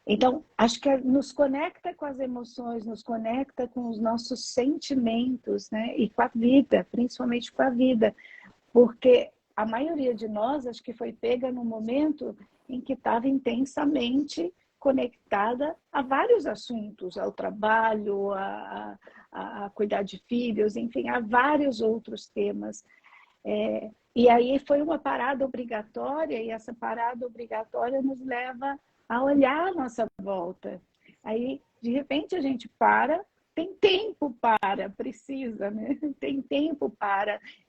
Então, acho que nos conecta com as emoções, nos conecta com os nossos sentimentos, né, e com a vida, principalmente com a vida, porque a maioria de nós, acho que foi pega no momento em que estava intensamente conectada a vários assuntos, ao trabalho, a cuidar de filhos, enfim, a vários outros temas. E aí foi uma parada obrigatória, e essa parada obrigatória nos leva a olhar a nossa volta. Aí, de repente, a gente tem tempo precisa, né? Tem tempo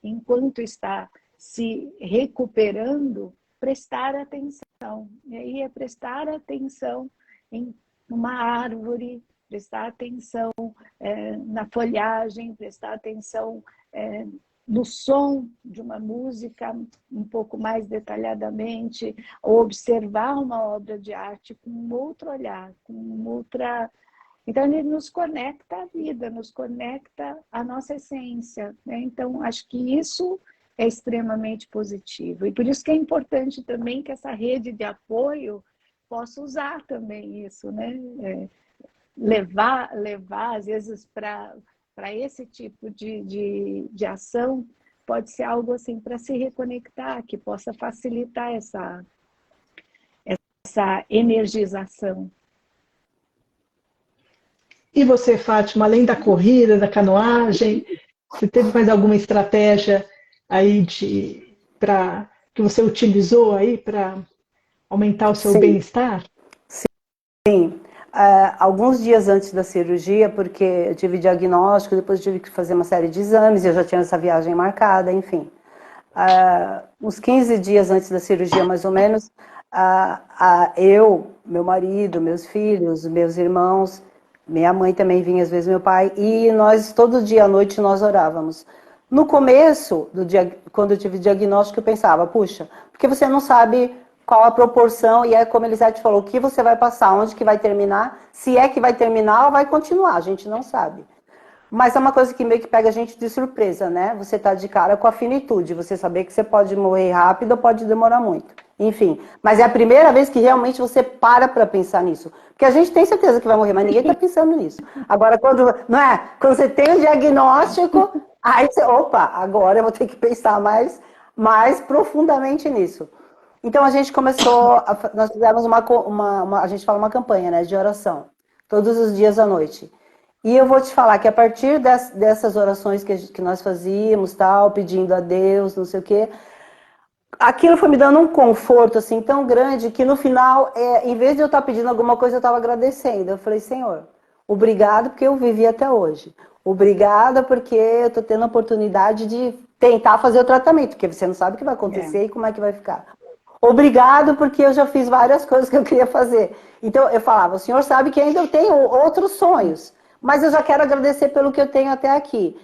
enquanto está se recuperando, prestar atenção. E aí é prestar atenção em uma árvore, prestar atenção na folhagem, prestar atenção no som de uma música um pouco mais detalhadamente, ou observar uma obra de arte com um outro olhar, com outra... Então, ele nos conecta à vida, nos conecta à nossa essência, né? Então, acho que isso é extremamente positivo. E por isso que é importante também que essa rede de apoio possa usar também isso, né? Levar às vezes, para esse tipo de ação, pode ser algo assim para se reconectar, que possa facilitar essa energização. E você, Fátima, além da corrida, da canoagem, você teve mais alguma estratégia aí que você utilizou aí para aumentar o seu bem-estar? Sim. Alguns dias antes da cirurgia, porque eu tive diagnóstico, depois tive que fazer uma série de exames, eu já tinha essa viagem marcada, enfim. Uns 15 dias antes da cirurgia, mais ou menos, eu, meu marido, meus filhos, meus irmãos, minha mãe também vinha, às vezes meu pai, e nós, todo dia à noite, nós orávamos. No começo, quando eu tive diagnóstico, eu pensava, puxa, porque você não sabe qual a proporção, e é como a Elisete falou, o que você vai passar, onde que vai terminar, se é que vai terminar ou vai continuar, a gente não sabe. Mas é uma coisa que meio que pega a gente de surpresa, né? Você tá de cara com a finitude, você saber que você pode morrer rápido ou pode demorar muito. Enfim, mas é a primeira vez que realmente você para pensar nisso. Porque a gente tem certeza que vai morrer, mas ninguém tá pensando nisso. Agora, quando você tem o diagnóstico, aí você, opa, agora eu vou ter que pensar mais profundamente nisso. Então a gente começou, nós fizemos a gente fala uma campanha, né, de oração, todos os dias à noite. E eu vou te falar que a partir dessas orações que nós fazíamos, tal, pedindo a Deus, não sei o quê, aquilo foi me dando um conforto assim tão grande que no final, em vez de eu estar pedindo alguma coisa, eu estava agradecendo. Eu falei, Senhor, obrigado porque eu vivi até hoje. Obrigada porque eu tô tendo a oportunidade de tentar fazer o tratamento, porque você não sabe o que vai acontecer e como é que vai ficar. Obrigado porque eu já fiz várias coisas que eu queria fazer. Então eu falava, o senhor sabe que ainda eu tenho outros sonhos, mas eu já quero agradecer pelo que eu tenho até aqui.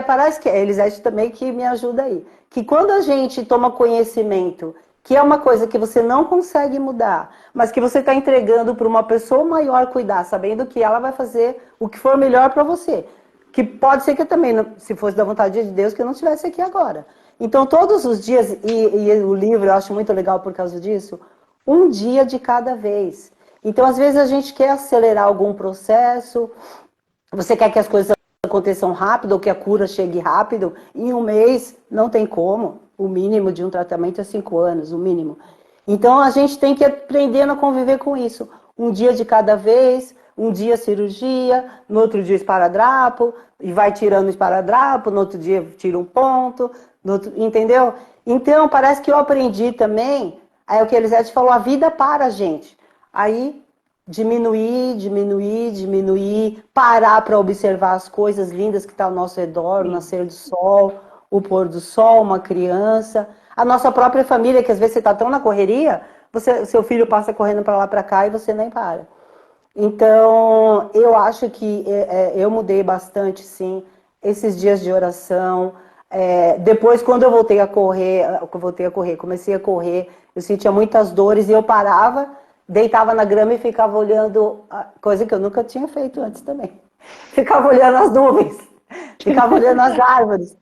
Parece que a Elisete também que me ajuda aí. Que quando a gente toma conhecimento, que é uma coisa que você não consegue mudar, mas que você está entregando para uma pessoa maior cuidar, sabendo que ela vai fazer o que for melhor para você. Que pode ser que eu também, se fosse da vontade de Deus, que eu não estivesse aqui agora. Então, todos os dias, e o livro eu acho muito legal por causa disso, um dia de cada vez. Então, às vezes, a gente quer acelerar algum processo, você quer que as coisas aconteçam rápido ou que a cura chegue rápido, em um mês não tem como. O mínimo de um tratamento é 5 anos, o mínimo. Então a gente tem que aprender a conviver com isso. Um dia de cada vez, um dia cirurgia, no outro dia esparadrapo, e vai tirando o esparadrapo, no outro dia tira um ponto, entendeu? Então parece que eu aprendi também, aí o que a Elisete falou, a vida para a gente. Aí diminuir, parar para observar as coisas lindas que estão ao nosso redor, o nascer do sol, o pôr do sol, uma criança, a nossa própria família, que às vezes você está tão na correria, seu filho passa correndo para lá para cá e você nem para. Então, eu acho que eu mudei bastante, sim, esses dias de oração. Depois, quando eu comecei a correr, eu sentia muitas dores e eu parava, deitava na grama e ficava olhando, coisa que eu nunca tinha feito antes também. Ficava olhando as nuvens, ficava olhando as árvores.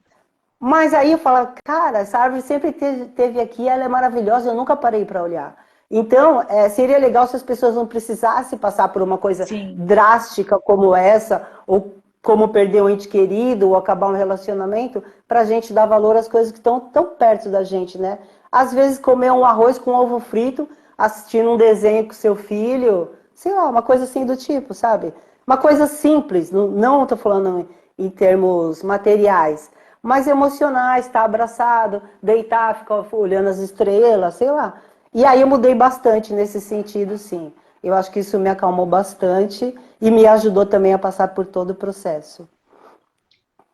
Mas aí eu falava, cara, essa árvore sempre teve aqui, ela é maravilhosa, eu nunca parei para olhar. Então, seria legal se as pessoas não precisassem passar por uma coisa drástica como essa, ou como perder um ente querido, ou acabar um relacionamento, para a gente dar valor às coisas que estão tão perto da gente, né? Às vezes comer um arroz com ovo frito, assistindo um desenho com seu filho, sei lá, uma coisa assim do tipo, sabe? Uma coisa simples, não estou falando em termos materiais, mas emocionais, estar abraçado, deitar, ficar olhando as estrelas, sei lá. E aí eu mudei bastante nesse sentido, sim. Eu acho que isso me acalmou bastante e me ajudou também a passar por todo o processo.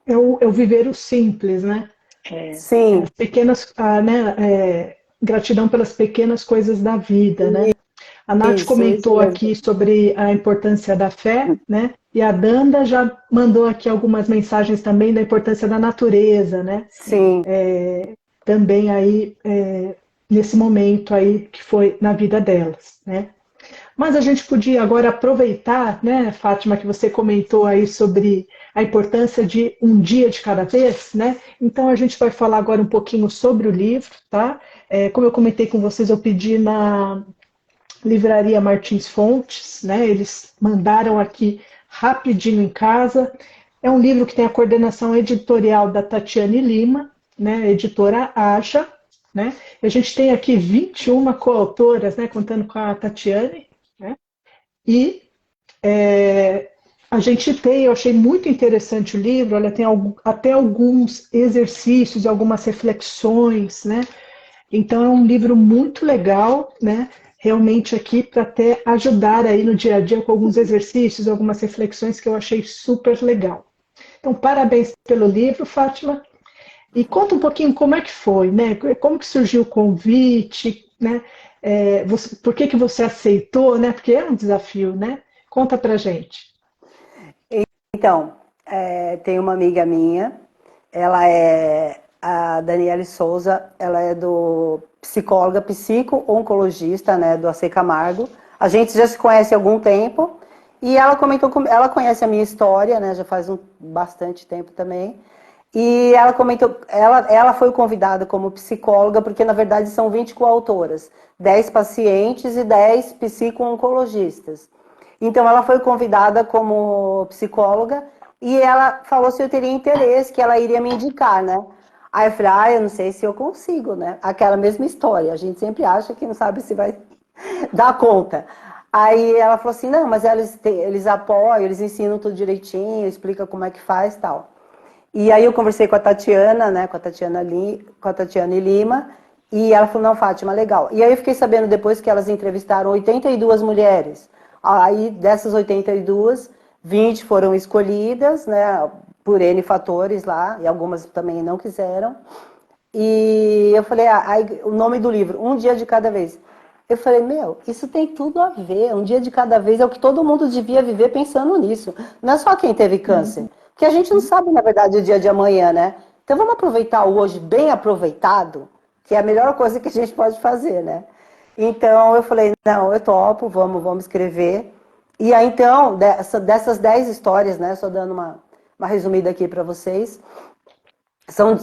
Eu viver o simples, né? Sim. As pequenas, gratidão pelas pequenas coisas da vida, né? A Nath comentou aqui sobre a importância da fé, né? E a Danda já mandou aqui algumas mensagens também da importância da natureza, né? Sim. Também aí, nesse momento aí que foi na vida delas, né? Mas a gente podia agora aproveitar, né, Fátima, que você comentou aí sobre a importância de um dia de cada vez, né? Então a gente vai falar agora um pouquinho sobre o livro, tá? Como eu comentei com vocês, eu pedi na Livraria Martins Fontes, né? Eles mandaram aqui rapidinho em casa. É um livro que tem a coordenação editorial da Tatiane Lima, né? Editora Aja, né? A gente tem aqui 21 coautoras, né? Contando com a Tatiane, né? E a gente tem, eu achei muito interessante o livro, olha, tem até alguns exercícios, algumas reflexões, né? Então é um livro muito legal, né? Realmente aqui para até ajudar aí no dia a dia com alguns exercícios, algumas reflexões que eu achei super legal. Então, parabéns pelo livro, Fátima. E conta um pouquinho como é que foi, né? Como que surgiu o convite, né? Por que você aceitou, né? Porque é um desafio, né? Conta pra gente. Então, tem uma amiga minha, ela é a Daniele Souza, ela é do psicóloga, psico-oncologista, né, do AC Camargo. A gente já se conhece há algum tempo e ela comentou, ela conhece a minha história, né, já faz bastante tempo também. E ela comentou, ela foi convidada como psicóloga, porque na verdade são 20 coautoras, 10 pacientes e 10 psico-oncologistas. Então ela foi convidada como psicóloga e ela falou se eu teria interesse, que ela iria me indicar, né? Aí eu falei, eu não sei se eu consigo, né? Aquela mesma história, a gente sempre acha que não sabe se vai dar conta. Aí ela falou assim, não, mas eles apoiam, eles ensinam tudo direitinho, explicam como é que faz e tal. E aí eu conversei com a Tatiana, né, com a Tatiane Lima, e ela falou, não, Fátima, legal. E aí eu fiquei sabendo depois que elas entrevistaram 82 mulheres. Aí dessas 82, 20 foram escolhidas, né, por N fatores lá, e algumas também não quiseram. E eu falei, o nome do livro, Um Dia de Cada Vez. Eu falei, isso tem tudo a ver, um dia de cada vez é o que todo mundo devia viver pensando nisso. Não é só quem teve câncer, porque a gente não sabe, na verdade, o dia de amanhã, né? Então vamos aproveitar o hoje bem aproveitado, que é a melhor coisa que a gente pode fazer, né? Então eu falei, não, eu topo, vamos escrever. E aí então, dessas 10 histórias, né, só dando uma resumida aqui para vocês, são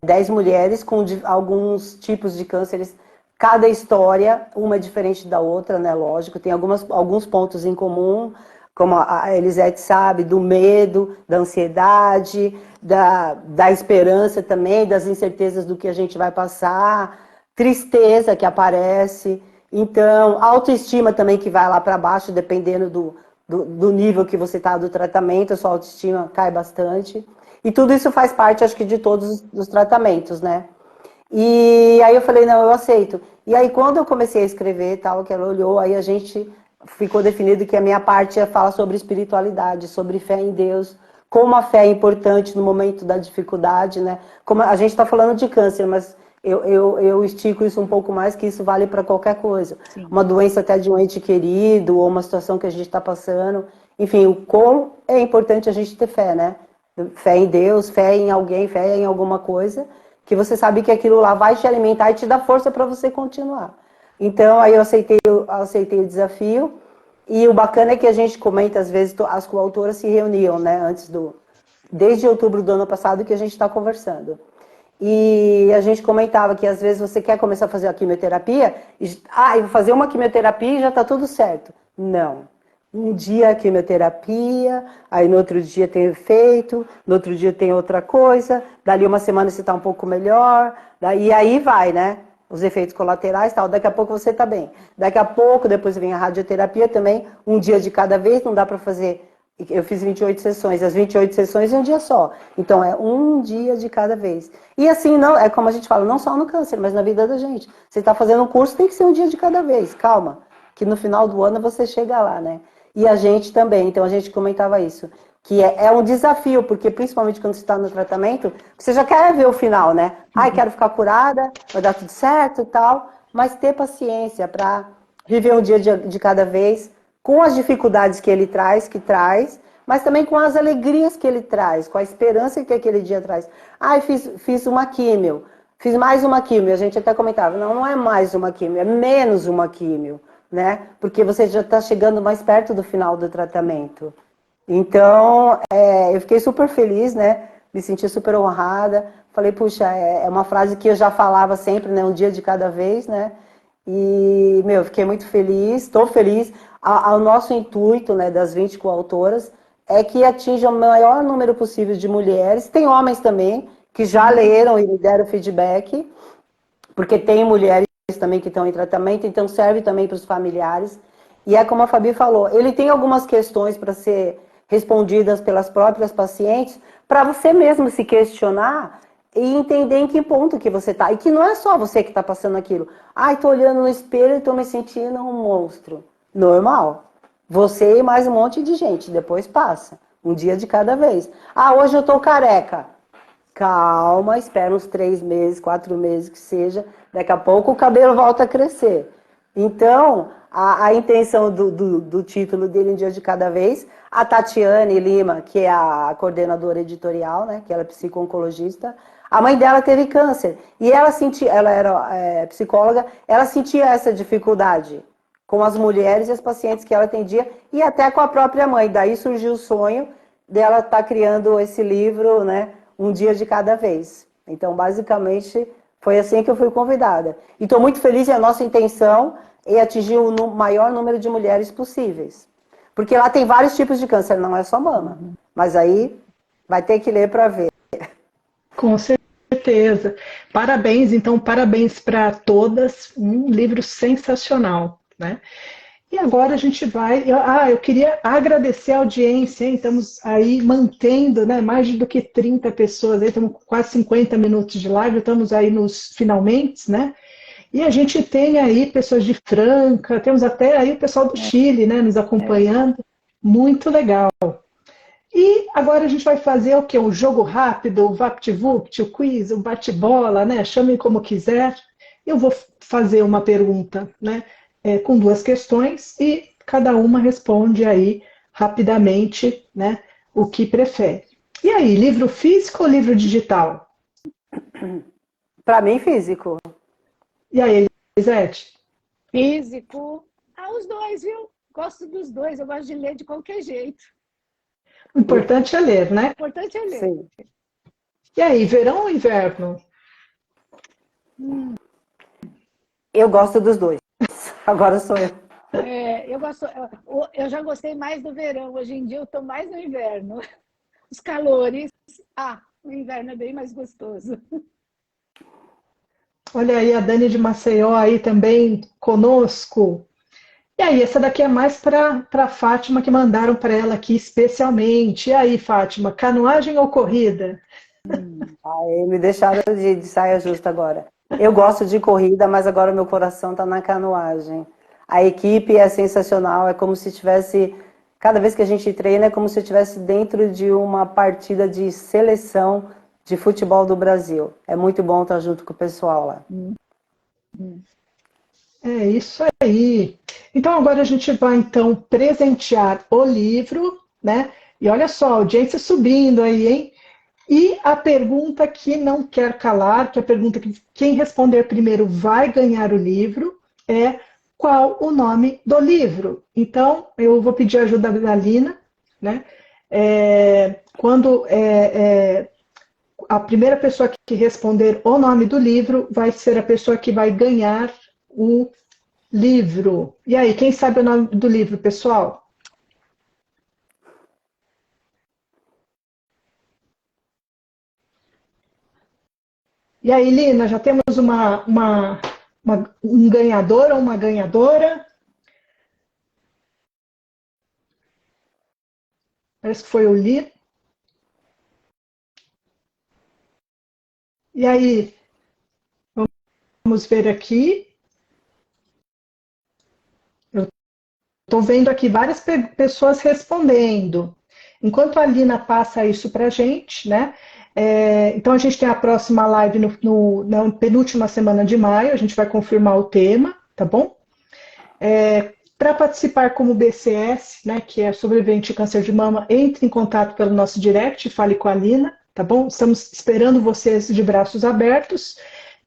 10 mulheres com alguns tipos de cânceres. Cada história, uma é diferente da outra, né? Lógico, tem alguns pontos em comum, como a Elisete sabe, do medo, da ansiedade, da esperança também, das incertezas do que a gente vai passar, tristeza que aparece, então, autoestima também que vai lá para baixo, dependendo do nível que você está do tratamento, a sua autoestima cai bastante. E tudo isso faz parte, acho que, de todos os tratamentos, né? E aí eu falei, não, eu aceito. E aí quando eu comecei a escrever, tal, que ela olhou, aí a gente ficou definido que a minha parte ia falar sobre espiritualidade, sobre fé em Deus, como a fé é importante no momento da dificuldade, né? Como a gente está falando de câncer, mas eu estico isso um pouco mais, que isso vale para qualquer coisa. Sim. Uma doença até de um ente querido, ou uma situação que a gente está passando. Enfim, o quão é importante a gente ter fé, né? Fé em Deus, fé em alguém, fé em alguma coisa, que você sabe que aquilo lá vai te alimentar e te dar força para você continuar. Então, aí eu aceitei o desafio, e o bacana é que a gente comenta, às vezes, as coautoras se reuniam, né, desde outubro do ano passado que a gente está conversando. E a gente comentava que, às vezes, você quer começar a fazer a quimioterapia, eu vou fazer uma quimioterapia e já está tudo certo. Não. Um dia a quimioterapia, aí no outro dia tem efeito, no outro dia tem outra coisa, dali uma semana você está um pouco melhor, e aí vai, né? Os efeitos colaterais e tal, daqui a pouco você está bem. Daqui a pouco, depois vem a radioterapia também, um dia de cada vez, não dá para fazer. Eu fiz 28 sessões, as 28 sessões em um dia só. Então é um dia de cada vez. E assim, não, é como a gente fala, não só no câncer, mas na vida da gente. Você está fazendo um curso, tem que ser um dia de cada vez, calma, que no final do ano você chega lá, né? E a gente também, então a gente comentava isso, que é um desafio, porque principalmente quando você está no tratamento, você já quer ver o final, né? Ai, quero ficar curada, vai dar tudo certo e tal, mas ter paciência para viver um dia de cada vez, com as dificuldades que ele traz, mas também com as alegrias que ele traz, com a esperança que aquele dia traz. Ai, fiz uma químio, fiz mais uma químio, a gente até comentava, não é mais uma químio, é menos uma químio. Né? Porque você já está chegando mais perto do final do tratamento. Então, eu fiquei super feliz, né? Me senti super honrada. Falei, puxa, é uma frase que eu já falava sempre, né? Um dia de cada vez, né? E, fiquei muito feliz, estou feliz. O nosso intuito, né, das 20 coautoras, é que atinja o maior número possível de mulheres. Tem homens também, que já leram e me deram feedback, porque tem mulheres também que estão em tratamento, então serve também para os familiares. E é como a Fabi falou, ele tem algumas questões para ser respondidas pelas próprias pacientes, para você mesmo se questionar e entender em que ponto que você está. E que não é só você que está passando aquilo. Estou olhando no espelho e estou me sentindo um monstro. Normal. Você e mais um monte de gente, depois passa. Um dia de cada vez. Hoje eu estou careca. Calma, espera uns 3 meses, 4 meses que seja, daqui a pouco o cabelo volta a crescer. Então, a intenção do título dele, Um Dia de Cada Vez, a Tatiane Lima, que é a coordenadora editorial, né, que ela é psico-oncologista, a mãe dela teve câncer, e ela era psicóloga, ela sentia essa dificuldade com as mulheres e as pacientes que ela atendia, e até com a própria mãe. Daí surgiu o sonho dela estar criando esse livro, né, Um Dia de Cada Vez. Então, basicamente, foi assim que eu fui convidada. E estou muito feliz, e a nossa intenção é atingir o maior número de mulheres possíveis. Porque lá tem vários tipos de câncer, não é só mama. Mas aí vai ter que ler para ver. Com certeza. Parabéns, então, parabéns para todas. Um livro sensacional, né? E agora a gente vai... eu queria agradecer a audiência, hein? Estamos aí mantendo, né, mais do que 30 pessoas, aí, estamos com quase 50 minutos de live, estamos aí nos finalmente, né? E a gente tem aí pessoas de Franca, temos até aí o pessoal do Chile, né, nos acompanhando. Muito legal. E agora a gente vai fazer o quê? Um jogo rápido, o VaptVupt, o quiz, o bate-bola, né? Chamem como quiser. Eu vou fazer uma pergunta, né? Com duas questões e cada uma responde aí rapidamente, né? O que prefere. E aí, livro físico ou livro digital? Para mim, físico. E aí, Elisete? Físico. Ah, os dois, viu? Gosto dos dois, eu gosto de ler de qualquer jeito. O importante é ler, O né? importante é ler. Sim. E aí, verão ou inverno? Eu gosto dos dois. Agora sou eu. Eu já gostei mais do verão, hoje em dia eu estou mais no inverno. Os calores. O inverno é bem mais gostoso. Olha aí a Dani de Maceió aí também conosco. E aí, essa daqui é mais para a Fátima, que mandaram para ela aqui especialmente. E aí, Fátima, canoagem ou corrida? Aí me deixaram de saia justa agora. Eu gosto de corrida, mas agora meu coração está na canoagem. A equipe é sensacional, é como se tivesse. Cada vez que a gente treina, é como se estivesse dentro de uma partida de seleção de futebol do Brasil. É muito bom estar junto com o pessoal lá. É isso aí. Então agora a gente vai então presentear o livro, né? E olha só, a audiência subindo aí, hein? E a pergunta que não quer calar, que é a pergunta que quem responder primeiro vai ganhar o livro, é qual o nome do livro. Então, eu vou pedir a ajuda da Lina, né? A primeira pessoa que responder o nome do livro vai ser a pessoa que vai ganhar o livro. E aí, quem sabe o nome do livro, pessoal? E aí, Lina, já temos um ganhador ou uma ganhadora? Parece que foi o Li. E aí, vamos ver aqui. Eu estou vendo aqui várias pessoas respondendo. Enquanto a Lina passa isso para a gente, né? Então a gente tem a próxima live na penúltima semana de maio, a gente vai confirmar o tema, tá bom? Para participar como BCS, né, que é sobrevivente de câncer de mama, entre em contato pelo nosso direct, fale com a Lina, tá bom? Estamos esperando vocês de braços abertos.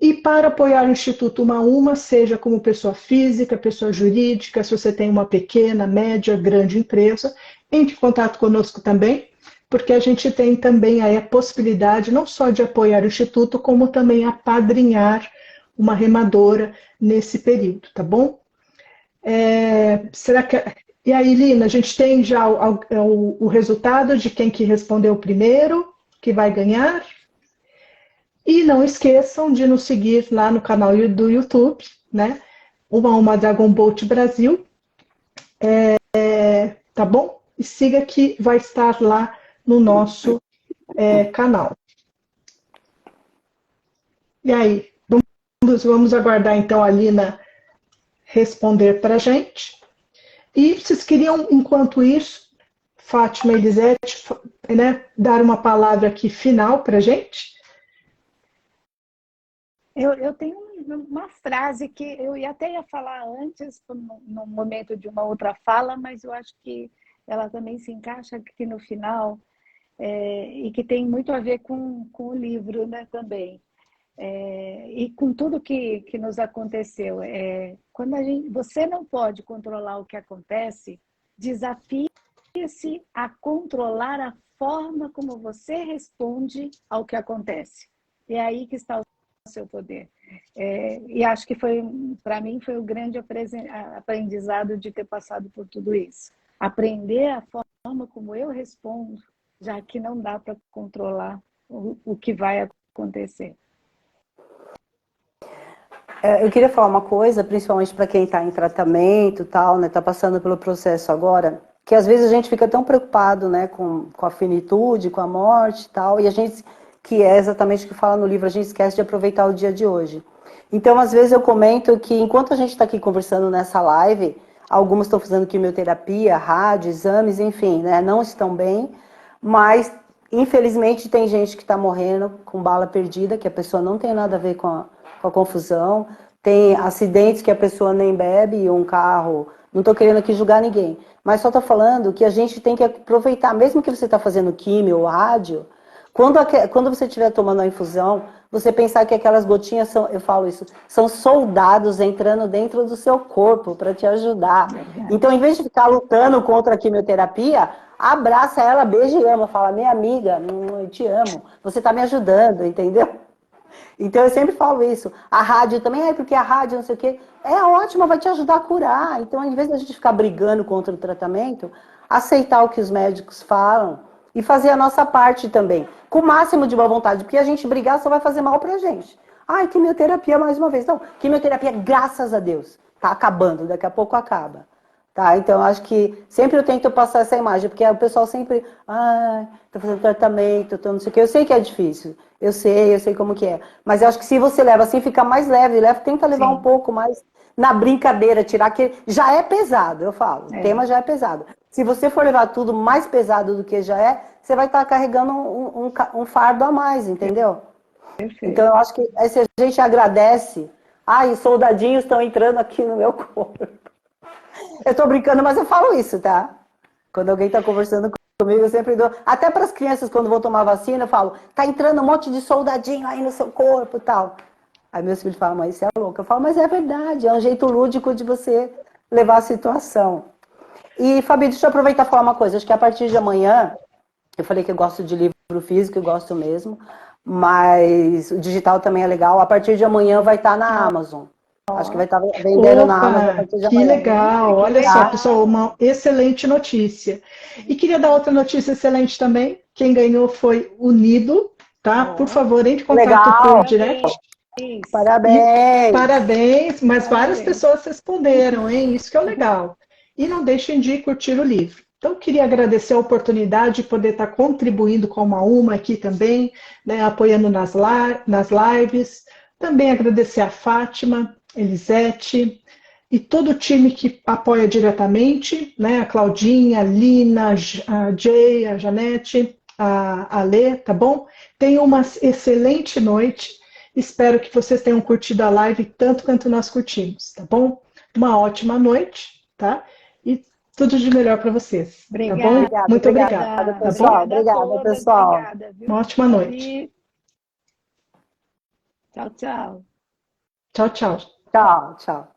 E para apoiar o Instituto Uma a Uma, seja como pessoa física, pessoa jurídica, se você tem uma pequena, média, grande empresa, entre em contato conosco também, porque a gente tem também aí a possibilidade não só de apoiar o Instituto, como também apadrinhar uma remadora nesse período, tá bom? Será que... E aí, Lina, a gente tem já o resultado de quem que respondeu primeiro, que vai ganhar? E não esqueçam de nos seguir lá no canal do YouTube, né? Uma Dragon Boat Brasil, tá bom? E siga que vai estar lá no nosso canal. E aí, vamos aguardar então a Lina responder para a gente. E vocês queriam, enquanto isso, Fátima e Elisete, né, dar uma palavra aqui final para a gente? Eu tenho uma frase que eu até ia falar antes, no momento de uma outra fala, mas eu acho que ela também se encaixa aqui no final, e que tem muito a ver com o livro, né, também. E com tudo que nos aconteceu. Quando você não pode controlar o que acontece, desafie-se a controlar a forma como você responde ao que acontece. E é aí que está o seu poder. E acho que para mim, foi o grande aprendizado de ter passado por tudo isso. Aprender a forma como eu respondo, já que não dá para controlar o que vai acontecer. Eu queria falar uma coisa, principalmente para quem está em tratamento, tal, né, está passando pelo processo agora, que às vezes a gente fica tão preocupado, né, com a finitude, com a morte, tal, e a gente, que é exatamente o que fala no livro, a gente esquece de aproveitar o dia de hoje. Então, às vezes eu comento que enquanto a gente está aqui conversando nessa live, algumas estão fazendo quimioterapia, rádio, exames, enfim, né? Não estão bem, mas infelizmente tem gente que está morrendo com bala perdida, que a pessoa não tem nada a ver com a confusão, tem acidentes que a pessoa nem bebe e um carro... Não estou querendo aqui julgar ninguém, mas só estou falando que a gente tem que aproveitar, mesmo que você está fazendo químio ou rádio, quando você estiver tomando a infusão, você pensar que aquelas gotinhas são, eu falo isso, são soldados entrando dentro do seu corpo para te ajudar. Então, em vez de ficar lutando contra a quimioterapia, abraça ela, beija e ama, fala, minha amiga, eu te amo, você está me ajudando, entendeu? Então eu sempre falo isso. A rádio também, porque a rádio não sei o quê, é ótima, vai te ajudar a curar. Então, em vez da gente ficar brigando contra o tratamento, aceitar o que os médicos falam e fazer a nossa parte também, com o máximo de boa vontade, porque a gente brigar só vai fazer mal pra gente. Ai, quimioterapia mais uma vez. Não, quimioterapia, graças a Deus, tá acabando, daqui a pouco acaba. Tá, então eu acho que sempre eu tento passar essa imagem, porque o pessoal sempre, tô fazendo tratamento, tô não sei o que. Eu sei que é difícil, eu sei como que é. Mas eu acho que se você leva assim, fica mais leve, tenta levar um pouco mais na brincadeira, tirar que já é pesado, eu falo. O tema já é pesado. Se você for levar tudo mais pesado do que já é, você vai estar carregando um fardo a mais, entendeu? Perfeito. Então eu acho que se a gente agradece, os soldadinhos estão entrando aqui no meu corpo. Eu tô brincando, mas eu falo isso, tá? Quando alguém tá conversando comigo, eu sempre dou... Até para as crianças, quando vão tomar vacina, eu falo, tá entrando um monte de soldadinho aí no seu corpo e tal. Aí meus filhos falam, mas você é louca. Eu falo, mas é verdade, é um jeito lúdico de você levar a situação. E, Fabi, deixa eu aproveitar e falar uma coisa. Acho que a partir de amanhã, eu falei que eu gosto de livro físico, eu gosto mesmo, mas o digital também é legal. A partir de amanhã vai estar na Amazon. Acho que vai estar vendendo na Amazon a partir de amanhã. Que legal, olha só, pessoal, uma excelente notícia. E queria dar outra notícia excelente também. Quem ganhou foi o Nido, tá? Por favor, entre em contato por direct. Parabéns! Parabéns, mas várias pessoas responderam, hein? Isso que é legal. E não deixem de curtir o livro. Então, queria agradecer a oportunidade de poder estar contribuindo com uma aqui também, né, apoiando nas lives. Também agradecer a Fátima, Elisete e todo o time que apoia diretamente, né? A Claudinha, a Lina, a Jay, a Janete, a Lê, tá bom? Tenham uma excelente noite. Espero que vocês tenham curtido a live tanto quanto nós curtimos, tá bom? Uma ótima noite, tá? E tudo de melhor para vocês, obrigada, tá bom? Muito obrigada, pessoal. Obrigada, pessoal. Obrigada, uma ótima noite. Tchau, tchau. Tchau, tchau. Tchau, tchau.